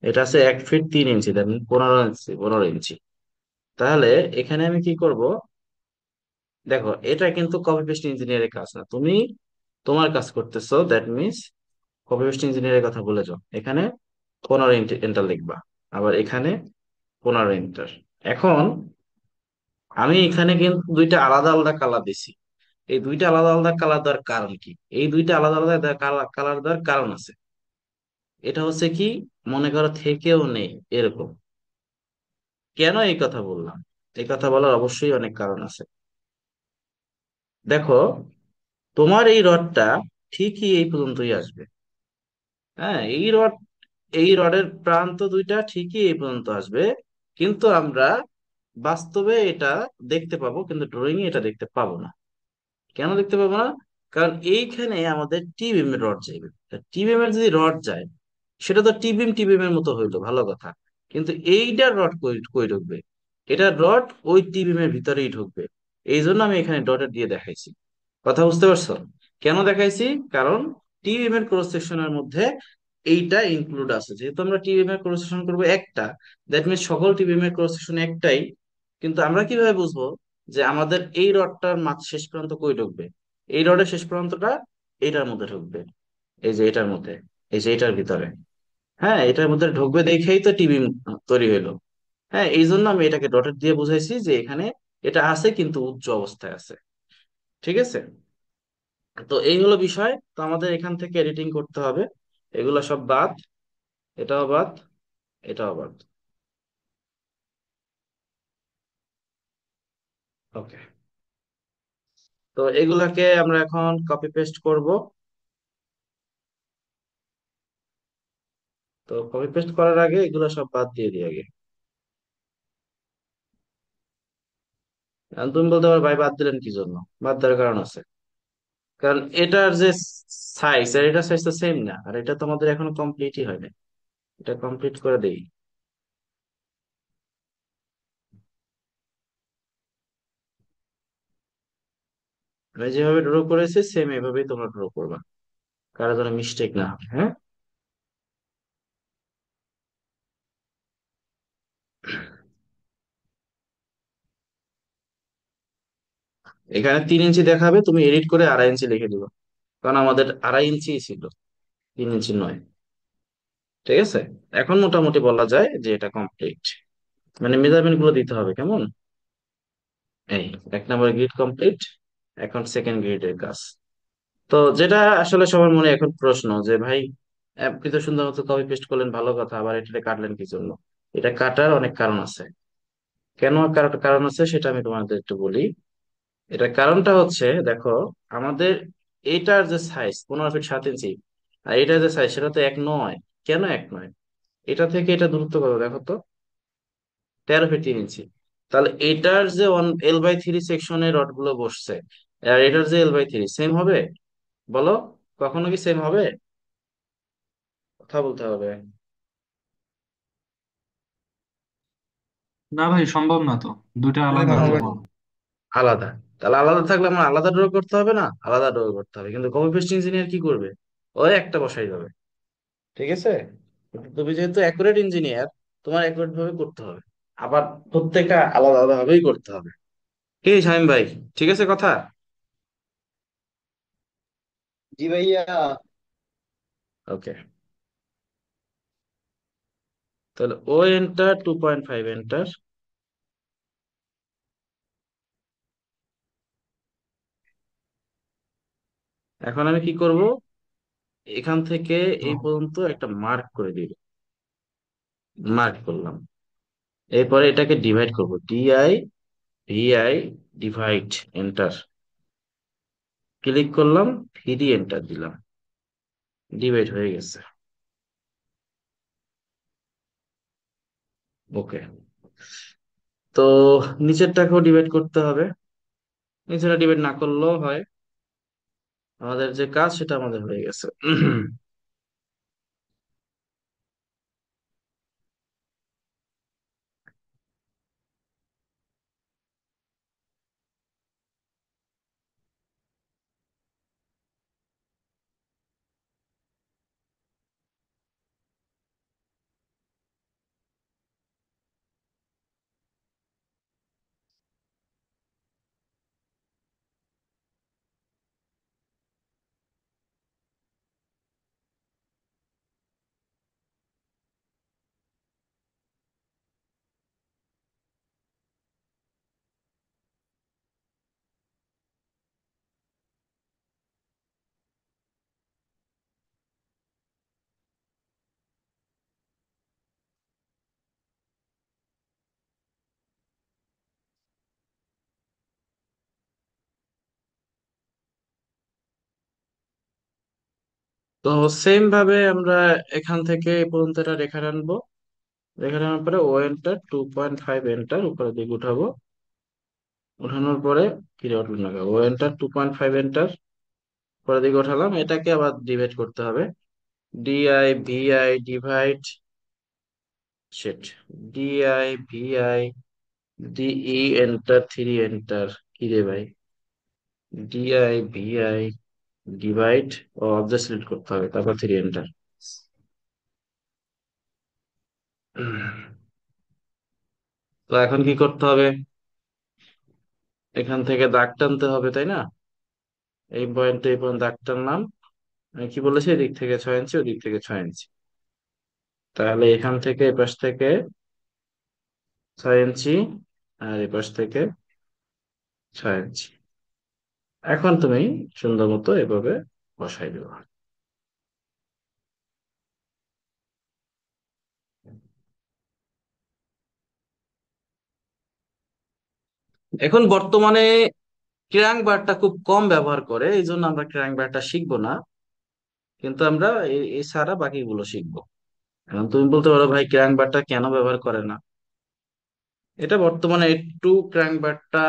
এটা আছে 1 ফিট 3 ইঞ্চি, দেন 15 ইঞ্চি, 15 ইঞ্চি। তাহলে এখানে আমি কি করব? দেখো, এটা কিন্তু কপি পেস্ট ইঞ্জিনিয়ারের কাজ না, তুমি তোমার কাজ করতেছো, দ্যাট মিনস কপি পেস্ট ইঞ্জিনিয়ারের কথা বলে যাও। এখানে 15 এন্টার লিখবা, আবার এখানে 15 এন্টার। এখন আমি এখানে কিন্তু দুইটা আলাদা আলাদা কালার দিছি। এই দুইটা আলাদা আলাদা কালার দেওয়ার কারণ কি? এই দুইটা আলাদা আলাদা কালার দেওয়ার কারণ আছে। এটা হচ্ছে কি, মনে করো থেকেও নেই এরকম। কেন এই কথা বললাম? এই কথা বলার অবশ্যই অনেক কারণ আছে। দেখো, তোমার এই রডটা ঠিকই এই পর্যন্তই আসবে। হ্যাঁ, এই রডের প্রান্ত দুইটা ঠিকই এই পর্যন্ত আসবে, কিন্তু আমরা বাস্তবে এটা দেখতে পাবো, কিন্তু ড্রয়িং এ এটা দেখতে পাবো না। কেন দেখতে পাবো না? কারণ এইখানে আমাদের টি বিম এর রড যাইবে। টি বিম এর যদি রড যায়, সেটা তো টি বিম এর মতো হইলো, ভালো কথা। কিন্তু এইটার রড কই কই ঢুকবে? এটার রড ওই টি বিম এর ভিতরেই ঢুকবে। এই জন্য আমি এখানে ডটের দিয়ে দেখাইছি। কথা বুঝতে পারছো? কেন দেখাইছি? কারণ টি বিম এর ক্রস সেকশনের মধ্যে এইটা ইনক্লুড আছে। যেহেতু আমরা টি বিম এর ক্রস সেকশন করবো একটা, দ্যাট মিনস সকল টি বিম এর ক্রস সেকশন একটাই। কিন্তু আমরা কিভাবে বুঝবো যে আমাদের এই রডটার মাঝ শেষ প্রান্ত কই ঢুকবে? এই রডের শেষ প্রান্তটা এইটার মধ্যে ঢুকবে, এই যে এটার মধ্যে, এই যে এটার ভিতরে। হ্যাঁ, এটার মধ্যে ঢুকবে দেখেই তো টিভি তৈরি হইলো। হ্যাঁ, এই জন্য আমি এটাকে ডটের দিয়ে বুঝাইছি যে এখানে এটা আছে কিন্তু উচ্চ অবস্থায় আছে। ঠিক আছে, তো এই হলো বিষয়। তো আমাদের এখান থেকে এডিটিং করতে হবে, এগুলো সব বাদ, এটাও বাদ, এটাও বাদ। ওকে। তো এগুলাকে আমরা এখন কপি পেস্ট করব। তো কপি পেস্ট করার আগে এগুলো সব বাদ দিয়ে দিই আগে। আর তুমি বলতে পারো ভাই বাদ দিলেন কি জন্য? বাদ দেওয়ার কারণ আছে। কারণ এটার যে সাইজ আর এটা সাইজ তো সেম না, আর এটা তোমাদের এখনো কমপ্লিটই হয়নি। এটা কমপ্লিট করে দেই। আমি যেভাবে ড্র করেছি সেম এভাবেই তোমরা ড্র করবা, কারো যেন মিস্টেক না হয়, হ্যাঁ। এখানে 3 ইঞ্চি দেখাবে, তুমি এডিট করে 2.5 ইঞ্চি লিখে দিবা, কারণ আমাদের 2.5 ইঞ্চি ছিল, 3 ইঞ্চি নয়। ঠিক আছে, এখন মোটামুটি বলা যায় যে এটা কমপ্লিট। মানে মেজারমেন্ট গুলো দিতে হবে কেমন। এই 1 নম্বর গ্রিড কমপ্লিট। এখন সেকেন্ড গ্রিডের কাজ। তো যেটা আসলে সবার মনে এখন প্রশ্ন যে ভাই, আপনি তো সুন্দর মতো কপি পেস্ট করলেন ভালো কথা, আবার এটা কাটলেন কি জন্য? এটা কাটার অনেক কারণ আছে। কেন কারণ আছে সেটা আমি তোমাদের একটু বলি। এটার কারণটা হচ্ছে দেখো, আমাদের এইটার যে সাইজ 15 ফিট 7 ইঞ্চি, আর এটার যে সাইজ সেটা তো এক নয়। কেন এক নয়? এটা থেকে এটা দূরত্ব কত দেখো তো, 13 ফিট 3 ইঞ্চি। তাহলে এটার যে 1 L/3 সেকশনের রড গুলো বসছে, আর এটার যে L/3 সেম হবে? বলো, কখনো কি সেম হবে? কথা বলতে হবে। না ভাই, সম্ভব না তো, দুইটা সেম আলাদা হবে হইব। না। আলাদা? তাহলে আলাদা থাকলে আমার আলাদা ড্র করতে হবে না? আলাদা ড্র করতে হবে, কিন্তু কপি পেস্ট ইঞ্জিনিয়ার কি করবে? ওই একটা বসাই যাবে। ঠিক আছে, কিন্তু তুমি যেহেতু অ্যাকুরেট ইঞ্জিনিয়ার, তোমার অ্যাকুরেট ভাবে করতে হবে। আবার প্রত্যেকটা আলাদা আলাদা ভাবেই করতে হবে। কি শামিম ভাই, ঠিক আছে কথা? জি ভাইয়া। ওকে। তাহলে ও এন্টার 2.5 এন্টার। এখন আমি কি করব? এখান থেকে তো এই পর্যন্ত একটা মার্ক করে দিব। মার্ক করলাম। এরপরে এটাকে ডিভাইড করব, DI VI divide enter. Click করলাম, 3 এন্টার দিলাম, ডিভাইড হয়ে গেছে। ওকে। তো নিচেরটাকেও ডিভাইড করতে হবে। নিচেরটা ডিভাইড না করলেও হয়, আমাদের যে কাজ সেটা আমাদের হয়ে গেছে। তো সেম ভাবে আমরা এখান থেকে এই পর্যন্ত একটা রেখা টানবো। রেখা টানার পরে ও এন্টার 2.5 এন্টার উপরে দিকে উঠাবো। উঠানোর পরে কি রে উঠলো না, ও এন্টার 2.5 এন্টার উপরের দিকে উঠালাম। এটাকে আবার ডিভাইড করতে হবে। DI VI divide, set, DI VI enter 3 enter. কি রে ভাই, DI VI ডিভাইড, ও অবজেক্ট সিলেক্ট করতে হবে, তারপর 3 এন্টার। তো এখন কি করতে হবে? এখান থেকে দাগ টানতে হবে, তাই না? এই পয়েন্টে এই পর্যন্ত দাগ টানলাম। আমি কি বলেছি, এদিক থেকে 6 ইঞ্চি, ওদিক থেকে 6 ইঞ্চি। তাহলে এখান থেকে এপাশ থেকে 6 ইঞ্চি, আর এপাশ থেকে 6 ইঞ্চি। এখন তুমি সুন্দর মতো এভাবে বসাই দেবো। এখন বর্তমানে ক্র্যাঙ্ক বারটা খুব কম ব্যবহার করে, এই জন্য আমরা ক্র্যাঙ্ক বারটা শিখবো না, কিন্তু আমরা এই ছাড়া বাকিগুলো শিখবো। এখন তুমি বলতে পারো ভাই ক্র্যাঙ্ক বারটা কেন ব্যবহার করে না। এটা বর্তমানে একটু ক্র্যাঙ্ক বারটা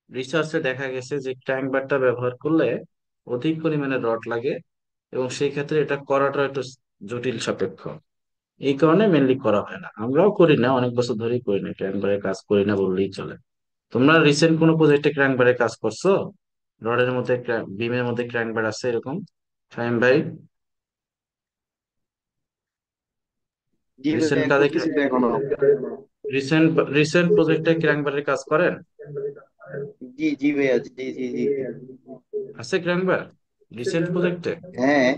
রিসার্চে দেখা গেছে যে ক্র্যাঙ্ক বারটা ব্যবহার করলে অধিক পরিমাণে রড লাগে, এবং সেই ক্ষেত্রে এটা করাটা একটু জটিল সাপেক্ষ। এই কারণে মেনলি করা হয় না, আমরাও করি না, অনেক বছর ধরেই করি না, ক্র্যাঙ্ক বারের কাজ করি না বললেই চলে। তোমরা রিসেন্ট কোনো প্রজেক্টে ক্র্যাঙ্ক বারের কাজ করছো? রডের মধ্যে বিমের মধ্যে ক্র্যাঙ্ক বার আছে এরকম, শামিম ভাই? জি রিসেন্ট ভাইয়া, কাজে, করতেছি তো এখনো। রিসেন্ট রিসেন্ট প্রজেক্টে ক্র্যাঙ্ক বারের কাজ করেন? জি জি ভাইয়া, জি জি জি। আছে ক্র্যাঙ্ক বার রিসেন্ট প্রজেক্টে? হ্যাঁ,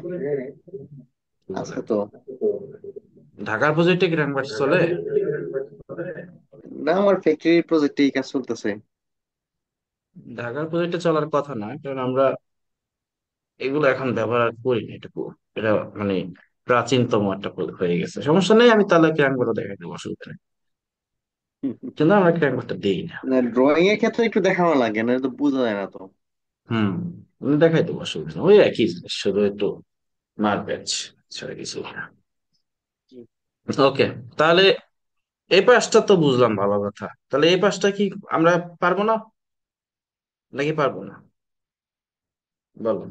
আছে তো। ঢাকার প্রজেক্টে ক্র্যাঙ্ক বার চলে? না, আমার ফ্যাক্টরি প্রজেক্টে এই কাজ চলতেছে। ঢাকার প্রজেক্টে চলার কথা না, কারণ আমরা এগুলো এখন ব্যবহার আর করি না এটুকু। এটা মানে প্রাচীনতম একটা হয়ে গেছে, সমস্যা নেই, আমি তাহলে ক্র্যাঙ্ক বার দেখাই দেবো, অসুবিধা নেই। কিন্তু আমরা ক্র্যাঙ্ক বারটা দিই না। ড্রয়িং এর ক্ষেত্রে একটু দেখানো লাগে, না তো বোঝা যায় না তো। হুম, আমি দেখাই দেবো, অসুবিধা নেই, ওই একই জিনিস, শুধু একটু মার প্যাচ ছাড়া কিছু না। জি। ওকে, তাহলে এই পাঁচটা তো বুঝলাম, ভালো কথা। তাহলে এই পাঁচটা কি আমরা পারবো না, নাকি পারবো না, বলো?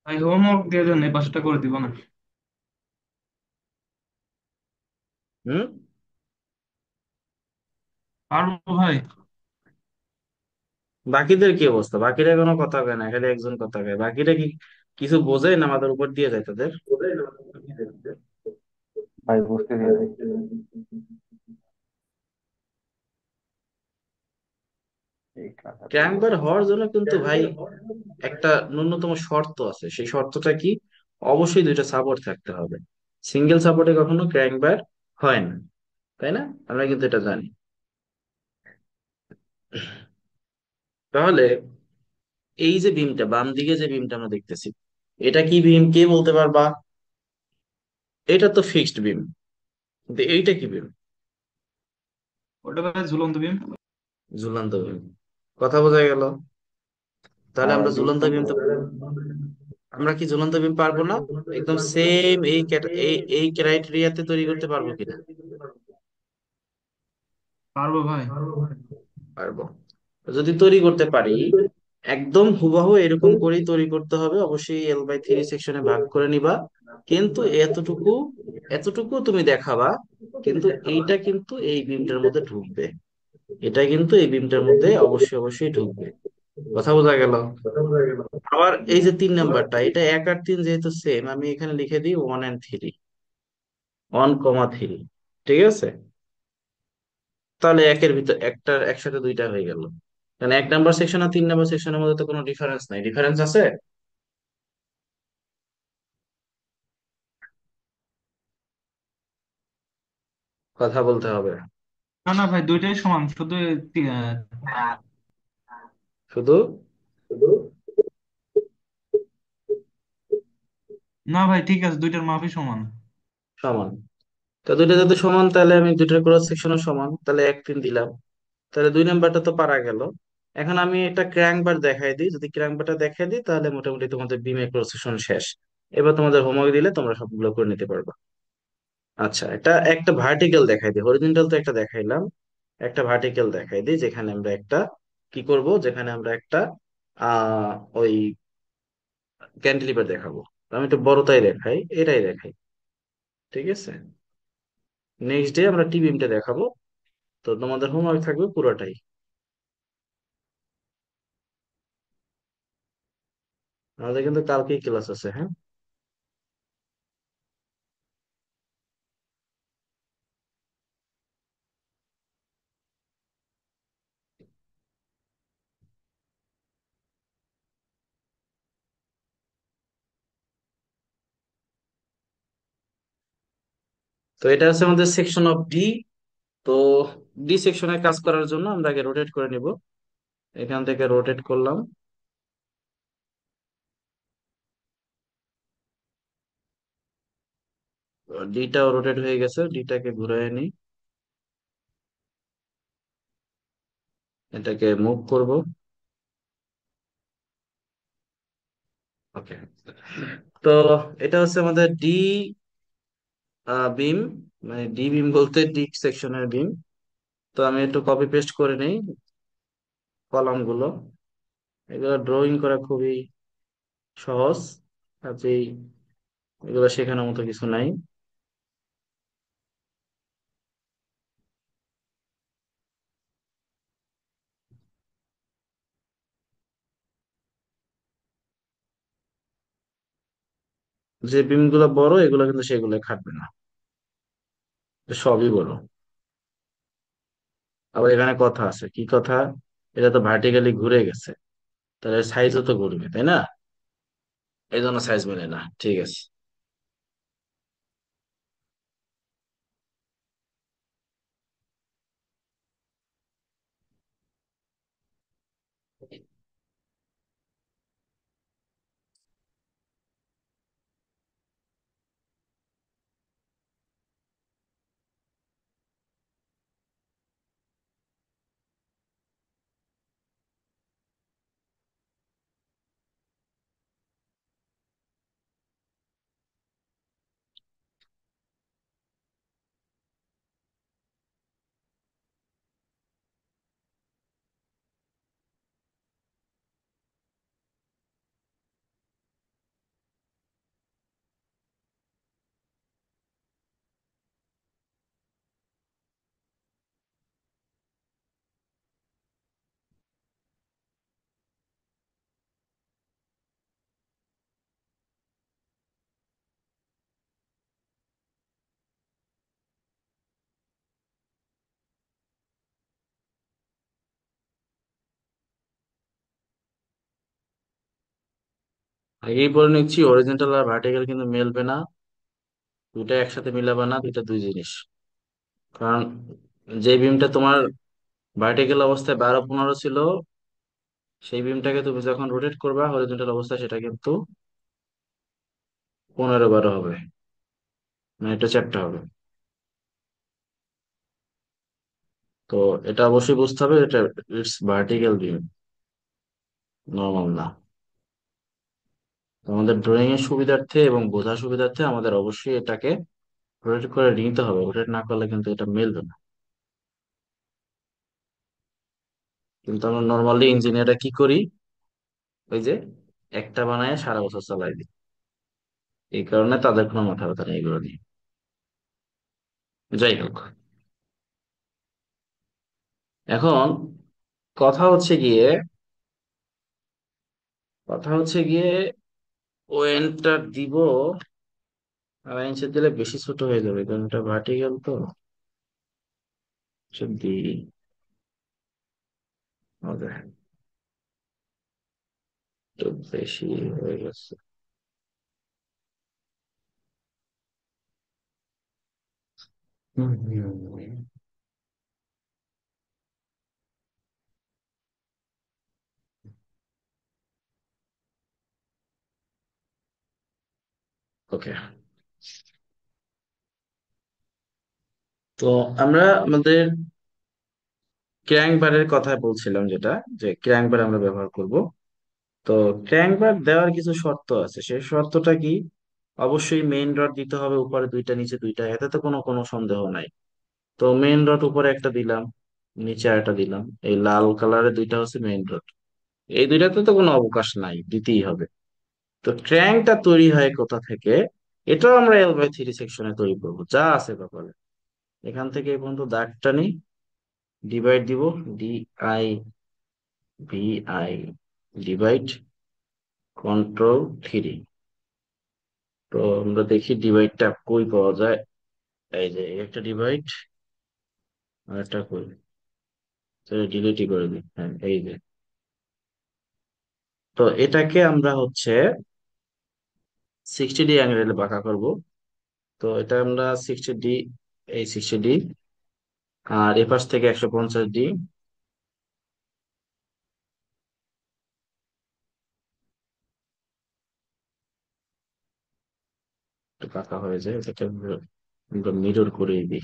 ভাই হোমওয়ার্ক দিয়ে দেন, এই পাশটা করে দিব না। হুম। পারবো ভাই। বাকিদের কি অবস্থা? বাকিরা কোনো কথা কয় না, খালি একজন কথা কয়। বাকিরা কি কিছু বোঝে না, আমাদের উপর দিয়ে যায় তাদের? ভাই বুঝতেছি ভাই। ঠিক আছে তো। ক্র্যাঙ্কবার হওয়ার জন্য কিন্তু ভাই একটা ন্যূনতম শর্ত আছে, সেই শর্তটা কি? অবশ্যই দুইটা সাপোর্ট থাকতে হবে। সিঙ্গেল সাপোর্টে কখনো ক্র্যাঙ্কবার হয় না, তাই না? আমরা কিন্তু এটা জানি। তাহলে এই যে বিমটা, বাম দিকে যে বিমটা আমরা দেখতেছি, এটা কি বিম, কে বলতে পারবা? এটা তো ফিক্সড বিম, কিন্তু এইটা কি বিম? ওটা ভাই ঝুলন্ত বিম। ঝুলন্ত বিম। কথা বোঝা গেল? তাহলে হ্যাঁ ভাই আমরা ঝুলন্ত বুঝতে বিম তো, পেরেছি। আমরা কি ঝুলন্ত বিম পারবো না? একদম সেম এই এই ক্রাইটেরিয়াতে তৈরি করতে পারবো কিনা? পারবো ভাই। পারবো। যদি তৈরি করতে পারি, একদম হুবহু এরকম করেই তৈরি করতে হবে, অবশ্যই L/3 সেকশনে ভাগ করে নিবা। কিন্তু এতটুকু, এতটুকু তুমি দেখাবা, কিন্তু এইটা কিন্তু এই বিমটার মধ্যে ঢুকবে, এটা কিন্তু এই বিমটার মধ্যে অবশ্যই অবশ্যই ঢুকবে। কথা বোঝা গেল? আবার এই যে 3 নাম্বারটা, এটা 1 আর 3 যেহেতু সেম, আমি এখানে লিখে দিই 1 and 3, 1,3। ঠিক আছে? তাহলে একের ভিতর একটার একসাথে দুইটা হয়ে গেল। কারণ 1 নাম্বার সেকশন আর 3 নাম্বার সেকশনের মধ্যে তো কোনো ডিফারেন্স নাই, ডিফারেন্স আছে? কথা বলতে হবে। না না ভাই, দুইটাই সমান, শুধু শুধু না ভাই ঠিক আছে, দুইটার মাপই সমান। সমান। তো দুইটা যদি সমান, তাহলে আমি দুইটার ক্রস সেকশনও সমান, তাহলে 1, 3 দিলাম। তাহলে 2 নাম্বারটা তো পারা গেল। এখন আমি একটা ক্র্যাঙ্ক বার দেখাই দিই, যদি ক্র্যাঙ্ক বারটা দেখাই দিই তাহলে মোটামুটি তোমাদের বিমের ক্রস সেকশন শেষ। এবার তোমাদের হোমওয়ার্ক দিলে তোমরা সবগুলো করে নিতে পারবা। আচ্ছা, এটা একটা ভার্টিক্যাল দেখাই দিই, হরিজন্টাল তো একটা দেখাইলাম, একটা ভার্টিক্যাল দেখাই দিই, যেখানে আমরা একটা কি করব, যেখানে আমরা একটা ওই ক্যান্টিলিভার দেখাবো। তো আমি একটু বড়টাই দেখাই, এটাই দেখাই। ঠিক আছে? নেক্সট ডে আমরা টি বিমটা দেখাবো। তো তোমাদের হোমওয়ার্ক থাকবে পুরোটাই। আমাদের কিন্তু কালকেই ক্লাস আছে, হ্যাঁ? তো এটা হচ্ছে আমাদের সেকশন অফ ডি। তো ডি সেকশনে কাজ করার জন্য আমরা আগে রোটেট করে নিব। এখান থেকে রোটেট করলাম, ডিটাও রোটেট হয়ে গেছে, ডিটাকে ঘুরাই নিই। এটাকে মুভ করব। ওকে। তো এটা হচ্ছে আমাদের ডি বিম, মানে ডি বিম বলতে ডি সেকশনের বিম। তো আমি একটু কপি পেস্ট করে নেই কলাম গুলো। এগুলো ড্রয়িং করা খুবই সহজ, কাজেই এগুলো শেখানোর মতো কিছু নাই। যে বিম গুলো বড় এগুলো কিন্তু সেগুলো খাটবে না, সবই বড়। আবার এখানে কথা আছে, কি কথা? এটা তো ভার্টিক্যালি ঘুরে গেছে, তাহলে সাইজও তো ঘুরবে, তাই না? এই জন্য সাইজ মেলে না, ঠিক আছে। আগেই বলে নিচ্ছি, অরিজিনাল আর ভার্টিক্যাল কিন্তু মেলবে না। দুইটা একসাথে মিলাবে না, দুইটা দুই জিনিস। কারণ যে বিমটা তোমার ভার্টিক্যাল অবস্থায় 12-15 ছিল, সেই বিমটাকে তুমি যখন রোটেট করবা হরিজন্টাল অবস্থায়, সেটা কিন্তু 15-12 হবে, মানে এটা চ্যাপ্টা হবে। তো এটা অবশ্যই বুঝতে হবে, এটা ইটস ভার্টিক্যাল বিম, নর্মাল না। তো আমাদের ড্রয়িং এর সুবিধার্থে এবং বোঝার সুবিধার্থে আমাদের অবশ্যই এটাকে রোটেট করে নিতে হবে, রোটেট না করলে কিন্তু এটা মিলবে না। কিন্তু আমরা নর্মালি ইঞ্জিনিয়াররা কি করি, ওই যে একটা বানায় সারা বছর চালাই দিই। এই কারণে তাদের কোনো মাথা ব্যথা নেই এগুলো নিয়ে। যাই হোক, এখন কথা হচ্ছে গিয়ে কথা হচ্ছে গিয়ে ওয়েনটা দিব, আর ইঞ্চের দিলে বেশি ছোট হয়ে যাবে, কারণ এটা ভার্টিক্যাল তো। যদি আমাদের একটু বেশি হয়ে গেছে। ওকে। তো আমরা আমাদের ক্র্যাঙ্ক বারের কথা বলছিলাম, যেটা যে ক্র্যাঙ্ক বার আমরা ব্যবহার করব। তো ক্র্যাঙ্ক বার দেওয়ার কিছু শর্ত আছে, সেই শর্তটা কি? অবশ্যই মেইন রড দিতে হবে, উপরে দুইটা নিচে দুইটা, এতে তো কোনো কোনো সন্দেহ নাই। তো মেইন রড উপরে একটা দিলাম, নিচে একটা দিলাম, এই লাল কালারের দুইটা হচ্ছে মেইন রড। এই দুইটাতে তো কোনো অবকাশ নাই, দিতেই হবে। তো ক্র্যাঙ্কটা তৈরি হয় কোথা থেকে? এটাও আমরা L/3 সেকশনে তৈরি করবো, যা আছে কপালে। এখান থেকে এই পর্যন্ত দাগটা নিই, ডিভাইড দিব, DI VI, ডিভাইড Ctrl 3। তো আমরা দেখি ডিভাইডটা কই পাওয়া যায়। এই যে এই একটা ডিভাইড, আর একটা কই, ডিলিটই করে দিই, হ্যাঁ এই যে। তো এটাকে আমরা হচ্ছে 60 ডিগ্রি অ্যাঙ্গেলে বাঁকা করব। তো এটা আমরা 60 ডিগ্রি, এই 60 ডিগ্রি, আর এপাশ থেকে 150 ডিগ্রি বাঁকা হয়ে যায়, এটাকে আমরা মিরর করে দিই।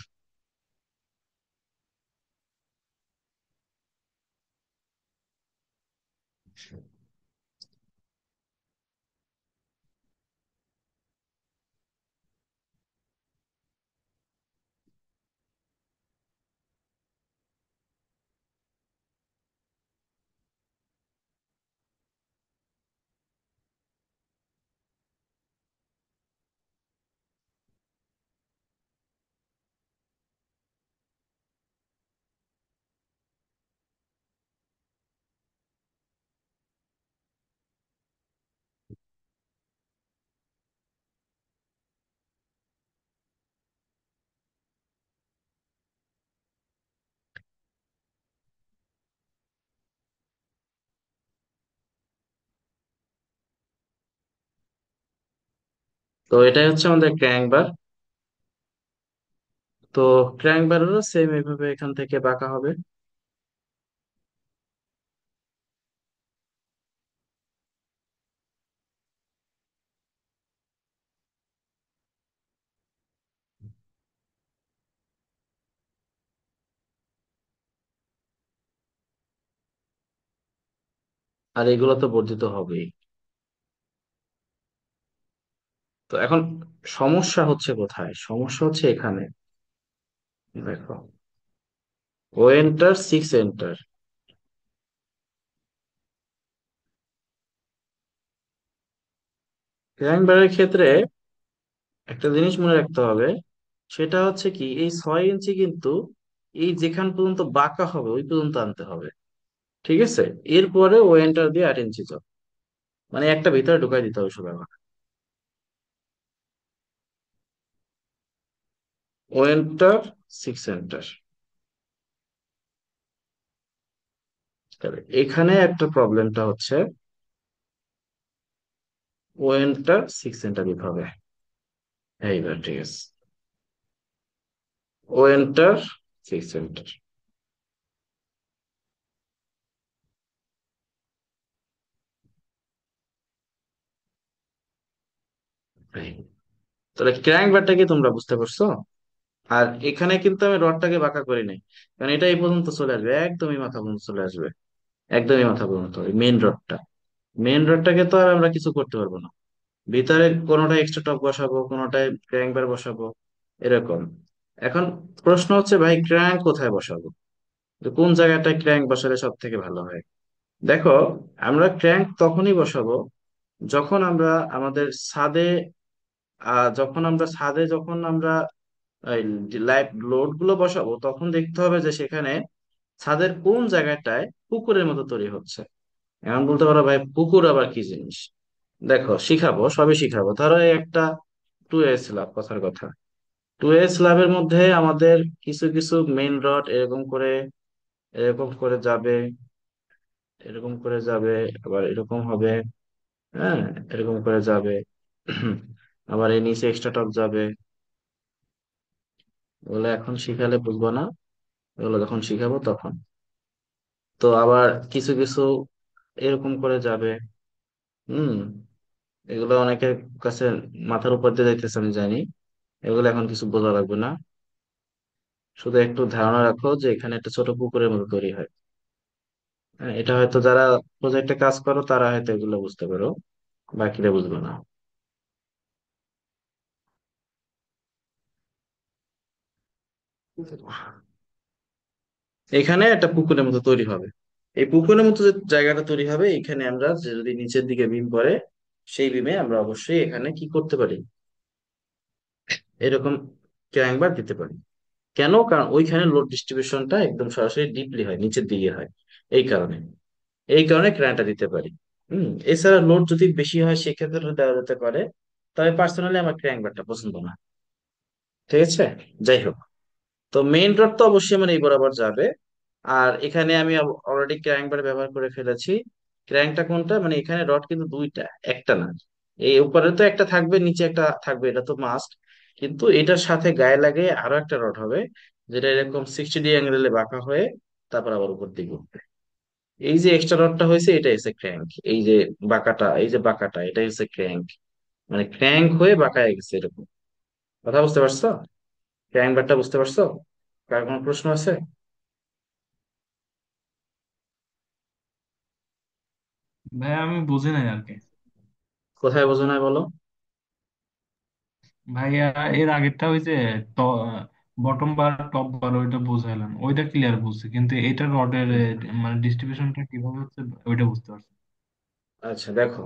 তো এটাই হচ্ছে আমাদের ক্র্যাঙ্ক বার। তো ক্র্যাঙ্ক বারেরও সেম এইভাবে এখান থেকে বাঁকা হবে। আর এগুলো তো বর্ধিত হবেই। তো এখন সমস্যা হচ্ছে কোথায়? সমস্যা হচ্ছে এখানে। দেখো, ও এন্টার সিক্স এন্টার, ক্র্যাঙ্ক বারের ক্ষেত্রে একটা জিনিস মনে রাখতে হবে। সেটা হচ্ছে কি, এই 6 ইঞ্চি কিন্তু এই যেখান পর্যন্ত বাঁকা হবে ওই পর্যন্ত আনতে হবে। ঠিক আছে? এরপরে ও এন্টার দিয়ে 8 ইঞ্চি চাপ, মানে একটা ভিতরে ঢুকাই দিতে হবে শুধু আমার। ও এন্টার সিক্স এন্টার, এখানে একটা প্রবলেমটা হচ্ছে ও এন্টার সিক্স এন্টার দিতে হবে। এইবার ঠিক আছে, ও এন্টার সিক্স এন্টার। তাহলে ক্র্যাঙ্ক বারটা কি তোমরা বুঝতে পারছো? আর এখানে কিন্তু আমি রডটাকে বাঁকা করি নাই, কারণ এটা এই পর্যন্ত চলে আসবে, একদমই মাথা পর্যন্ত চলে আসবে, একদমই মাথা পর্যন্ত মেন রডটা। মেন রডটাকে তো আর আমরা কিছু করতে পারবো না। ভিতরে কোনোটায় এক্সট্রা টপ বসাবো, কোনোটায় ক্র্যাঙ্ক বার বসাবো, এরকম। এখন প্রশ্ন হচ্ছে ভাই, ক্র্যাঙ্ক কোথায় বসাবো? তো কোন জায়গাটায় ক্র্যাঙ্ক বসালে সব থেকে ভালো হয়? দেখো, আমরা ক্র্যাঙ্ক তখনই বসাবো যখন আমরা আমাদের ছাদে, যখন আমরা লাইভ লোড গুলো বসাবো, তখন দেখতে হবে যে সেখানে ছাদের কোন জায়গাটায় পুকুরের মতো তৈরি হচ্ছে। এখন বলতে পারো ভাই পুকুর আবার কি জিনিস? দেখো, শিখাবো, সবই শিখাবো। ধরো এই একটা 2A স্ল্যাব, কথার কথা, 2A স্ল্যাবের মধ্যে আমাদের কিছু কিছু মেইন রড এরকম করে যাবে, এরকম করে যাবে, আবার এরকম হবে, হ্যাঁ, এরকম করে যাবে। আবার এই নিচে এক্সট্রা টপ যাবে। ওগুলো এখন শিখালে বুঝবো না, এগুলো যখন শিখাবো তখন। তো আবার কিছু কিছু এরকম করে যাবে। হুম, এগুলো অনেকের কাছে মাথার উপর দিয়ে যাইতেছে আমি জানি, এগুলো এখন কিছু বোঝা লাগবে না। শুধু একটু ধারণা রাখো যে এখানে একটা ছোট পুকুরের মতো তৈরি হয়। হ্যাঁ, এটা হয়তো যারা প্রজেক্টে কাজ করো তারা হয়তো এগুলো বুঝতে পারো, বাকিরা বুঝবে না। এখানে একটা পুকুরের মতো তৈরি হবে। এই পুকুরের মতো যে জায়গাটা তৈরি হবে, এখানে আমরা যদি নিচের দিকে বিম করে, সেই বিমে আমরা অবশ্যই এখানে কি করতে পারি, এরকম ক্র্যাঙ্কবার দিতে পারি। কেন? কারণ ওইখানে লোড ডিস্ট্রিবিউশনটা একদম সরাসরি ডিপলি হয়, নিচের দিকে হয়। এই কারণে, এই কারণে ক্র্যাঙ্কটা দিতে পারি। এছাড়া লোড যদি বেশি হয় সেক্ষেত্রে দেওয়া যেতে পারে, তবে পার্সোনালি আমার ক্র্যাঙ্কবারটা পছন্দ না। ঠিক আছে? যাই হোক, তো মেইন রড তো অবশ্যই আমার এই বরাবর যাবে। আর এখানে আমি অলরেডি ক্র্যাঙ্ক বার ব্যবহার করে ফেলেছি। ক্র্যাঙ্কটা কোনটা, মানে এখানে রড কিন্তু দুইটা, একটা না। এই উপরে তো একটা থাকবে, নিচে একটা থাকবে, এটা তো মাস্ট। কিন্তু এটার সাথে গায়ে লাগে আরো একটা রড হবে, যেটা এরকম 60 ডিগ্রি অ্যাঙ্গেলে বাঁকা হয়ে তারপর আবার উপর দিকে উঠবে। এই যে এক্সট্রা রডটা হয়েছে, এটা হচ্ছে ক্র্যাঙ্ক। এই যে বাঁকাটা, এটা হচ্ছে ক্র্যাঙ্ক। মানে ক্র্যাঙ্ক হয়ে বাঁকা হয়ে গেছে এরকম। কথা বুঝতে পারছো? ক্র্যাঙ্ক বারটা বুঝতে পারছো? কার কোনো প্রশ্ন আছে? ভাইয়া আমি বুঝি নাই আর কি। কোথায় বোঝো না বলো। ভাইয়া এর আগেরটা ওই যে বটম বার টপ বার ওইটা বুঝাইলাম, ওইটা ক্লিয়ার বুঝছি, কিন্তু এটা রডের মানে ডিস্ট্রিবিউশনটা কিভাবে হচ্ছে ওইটা বুঝতে পারছি। আচ্ছা দেখো,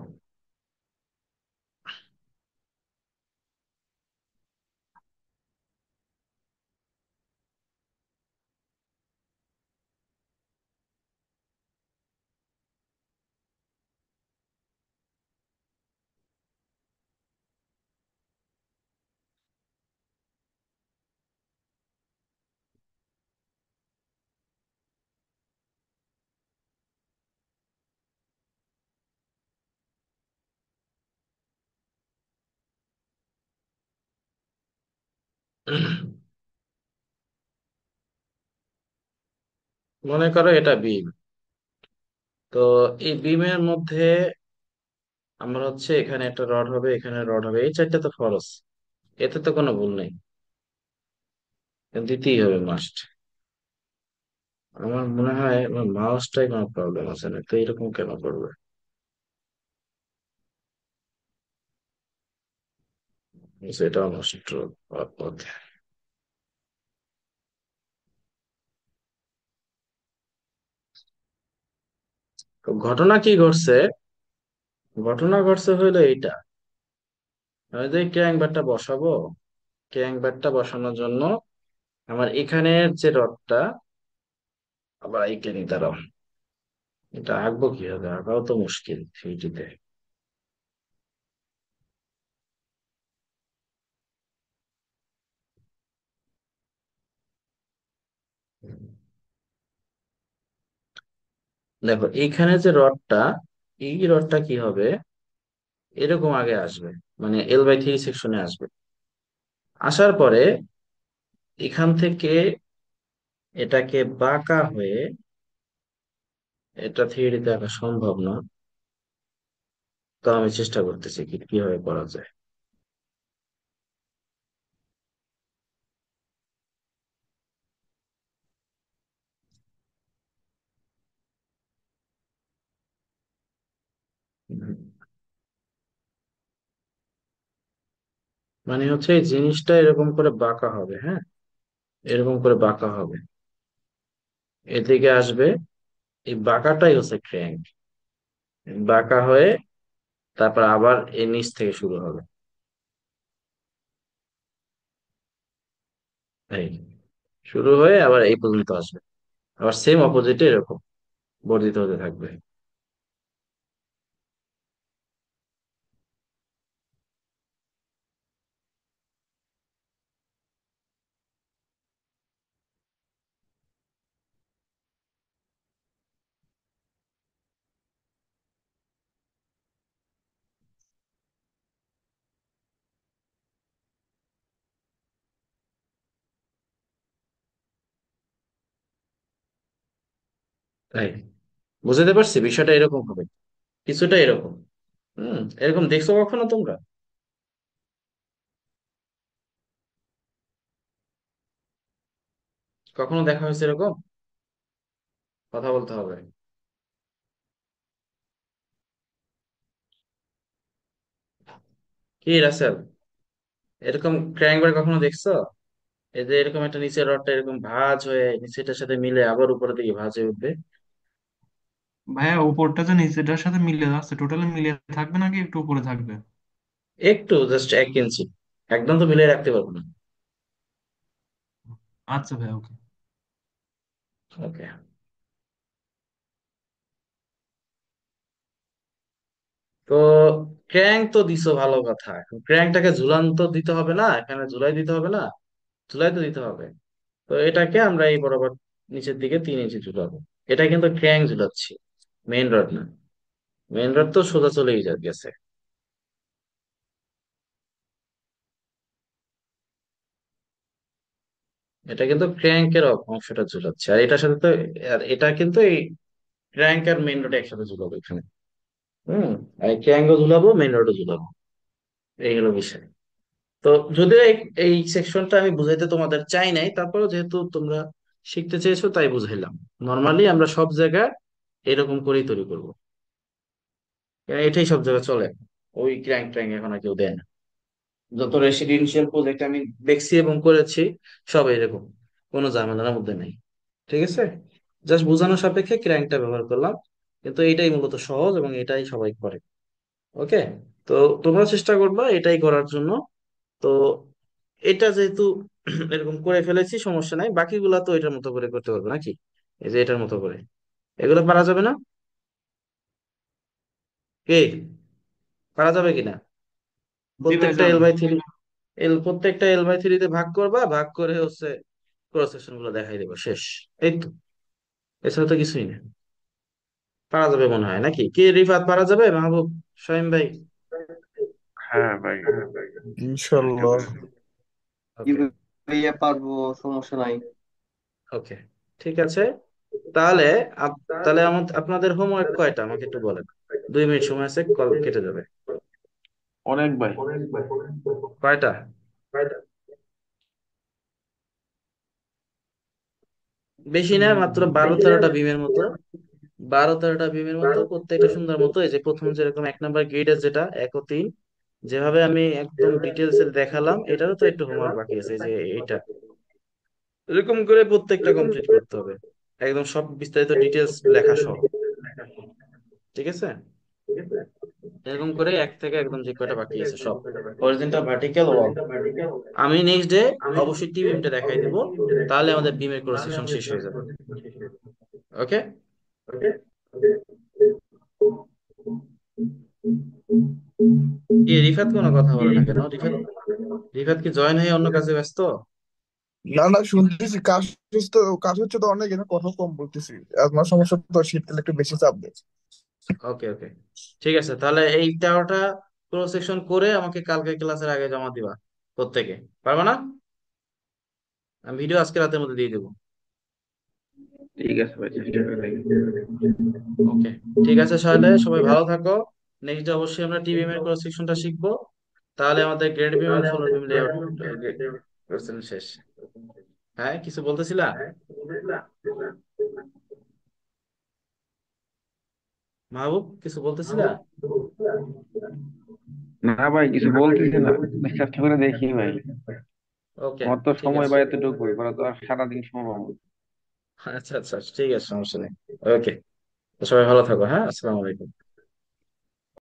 মনে করো এটা বিম। তো এই বিমের মধ্যে আমরা হচ্ছে এখানে একটা রড হবে, এখানে রড হবে, এই চারটা তো খরচ, এতে তো কোনো ভুল নেই, দিতেই হবে মাস্ট। আমার মনে হয় আমার মাউসটাই কোনো প্রবলেম আছে না, তো এরকম কেন করবে, সেটাও নষ্ট হওয়ার পথে। তো ঘটনা কি ঘটছে, ঘটনা ঘটছে হইলো এইটা, আমি যে ক্র্যাঙ্ক বারটা বসাবো, ক্র্যাঙ্ক বারটা বসানোর জন্য আমার এখানের যে রডটা, আবার এইখানে দাঁড়াও, এটা আঁকবো কিভাবে, আঁকাও তো মুশকিল সেইটিতে। দেখো এইখানে যে রডটা, এই রডটা কি হবে, এরকম আগে আসবে, মানে L/3 সেকশনে আসবে। আসার পরে এখান থেকে এটাকে বাঁকা হয়ে, এটা থ্রিডিতে আঁকা সম্ভব না, তো আমি চেষ্টা করতেছি কি কিভাবে করা যায়। হুম। মানে হচ্ছে এই জিনিসটা এরকম করে বাঁকা হবে, হ্যাঁ, এরকম করে বাঁকা হবে, এদিকে আসবে, এই বাঁকাটাই হচ্ছে ক্র্যাঙ্ক, বাঁকা হয়ে তারপর আবার এই নিচ থেকে শুরু হবে, এই শুরু হয়ে আবার এই পর্যন্ত আসবে, আবার সেম অপোজিটে এরকম বর্ধিত হতে থাকবে। তাই বুঝতে পারছি বিষয়টা এরকম হবে, কিছুটা এরকম। এরকম দেখছো কখনো তোমরা, কখনো দেখা হয়েছে এরকম, কথা বলতে হবে। কি রাসেল, এরকম ক্র্যাঙ্ক বার কখনো দেখছো, এই যে এরকম একটা নিচের রডটা এরকম ভাঁজ হয়ে নিচেটার সাথে মিলে আবার উপরের দিকে ভাঁজ হয়ে উঠবে। ভাইয়া উপরটা যে নিচেটার সাথে মিলে যাচ্ছে, টোটালি মিলে থাকবে নাকি একটু উপরে থাকবে? একটু জাস্ট 1 ইঞ্চি, একদম তো মিলিয়ে রাখতে পারবো না। আচ্ছা ভাই, ওকে। ওকে। তো ক্র্যাঙ্ক তো দিছো ভালো কথা, ক্র্যাঙ্কটাকে ঝুলান তো দিতে হবে না, এখানে ঝুলাই দিতে হবে না, ঝুলাই তো দিতে হবে। তো এটাকে আমরা এই বরাবর নিচের দিকে 3 ইঞ্চি ঝুলাবো, এটা কিন্তু ক্র্যাঙ্ক ঝুলাচ্ছি, মেইন রড না, মেইন রড তো সোজা চলেই গেছে। এটা কিন্তু ক্র্যাঙ্কের অংশটা ঝুলাচ্ছে, আর এটার সাথে তো, আর এটা কিন্তু এই ক্র্যাঙ্ক আর মেইন রড একসাথে ঝুলাবো এখানে। হম। আর ক্র্যাঙ্কও ঝুলাবো, মেইন রডও ঝুলাবো, এই হলো বিষয়। তো যদিও এই সেকশনটা আমি বুঝাইতে তোমাদের চাই নাই, তারপরেও যেহেতু তোমরা শিখতে চেয়েছো তাই বুঝাইলাম। নর্মালি আমরা সব জায়গায় এরকম করেই তৈরি করব। এটাই সব জায়গায় চলে। ওই ক্র্যাঙ্ক ট্র্যাঙ্ক এখন আর কেউ দেয় না। যত রেসিডেন্সিয়াল প্রজেক্ট আমি দেখছি এবং করেছি, সব এরকম, কোনো ঝামেলার মধ্যে নেই। ঠিক আছে, জাস্ট বোঝানোর সাপেক্ষে ক্র্যাঙ্কটা ব্যবহার করলাম, কিন্তু এটাই মূলত সহজ এবং এটাই সবাই করে। ওকে, তো তোমরা চেষ্টা করবা এটাই করার জন্য। তো এটা যেহেতু এরকম করে ফেলেছি, সমস্যা নাই, বাকিগুলা তো এটার মতো করে করতে পারবো নাকি? এই যে এটার মতো করে এগুলো পারা যাবে না? কে, পারা যাবে কিনা? জি ভাই, প্রত্যেকটা যাবে। প্রত্যেকটা L/3 তে ভাগ করবা, ভাগ করে হচ্ছে ক্রস সেকশন গুলো দেখাই দেবো, শেষ। এই তো, এছাড়া তো কিছুই না। পারা যাবে মনে হয় নাকি? কে, রিফাত পারা যাবে? মাহবুব, শামীম ভাই? হ্যাঁ ভাই। ইনশাল্লাহ। কি ওকে। ভাইয়া, পারবো, সমস্যা নাই। ওকে, ঠিক আছে। তাহলে তাহলে আপনাদের হোমওয়ার্ক কয়টা আমাকে একটু বলেন। 2 মিনিট সময় আছে, কল কেটে যাবে। অনেক ভাই। কয়টা? বেশি না, মাত্র 12-13টা বিমের মতো। 12-13টা বিমের মতো, প্রত্যেকটা সুন্দর মতো। এই যে প্রথম যেরকম 1 নাম্বার গ্রিডের যেটা 1 ও 3, যেভাবে আমি একদম ডিটেলস এ দেখালাম, এটারও তো একটু হোমওয়ার্ক বাকি আছে। এই যে এটা এরকম করে প্রত্যেকটা কমপ্লিট করতে হবে, একদম সব বিস্তারিত ডিটেলস লেখা সহ। ঠিক আছে, এরকম করে এক থেকে একদম যে কয়টা বাকি আছে সব, হরিজন্টাল, ভার্টিক্যাল, ওয়াল। আমি নেক্সট ডে অবশ্যই টিভিটা দেখাই দিব, তাহলে আমাদের বিমের ক্রস সেকশন শেষ হয়ে যাবে। ওকে। কি রিফাত কোনো কথা বলে না কেন? রিফাত, রিফাত কি জয়েন হয়ে অন্য কাজে ব্যস্ত? না না, শুনতেছি কাজ। কাজ হচ্ছে তো অনেক, এটা কথা কম বলতেছি। আপনার সমস্যা তো শীতকালে একটু বেশি চাপ দেয়। ওকে ওকে, ঠিক আছে, তাহলে এই 13টা ক্রস সেকশন করে আমাকে কালকে ক্লাসের আগে জমা দিবা প্রত্যেকে। পারবা না? আমি ভিডিও আজকে রাতের মধ্যে দিয়ে দেবো। ঠিক আছে ভাই, চেষ্টা করে দেখি। ওকে, ঠিক আছে, তাহলে সবাই ভালো থাকো। নেক্সট ডে অবশ্যই আমরা টিবিএম এর ক্রস সেকশনটা শিখবো, তাহলে আমাদের গ্রেড বিম এবং ফ্লোর বিম লেআউট শেষ। হ্যাঁ, কিছু বলতেছিলা? মাহবুব, কিছু বলতেছিলা? না ভাই, কিছু বলতেছি না, চেষ্টা করে দেখি ভাই। ওকে, আমার তো ঠিক সময় আছে। ভাই এতটুকু, এবার তো আর সারাদিন সময় পাবো না। আচ্ছা আচ্ছা, ঠিক আছে, সমস্যা নেই। ওকে, সবাই ভালো থাকো। হ্যাঁ, আসসালামু আলাইকুম।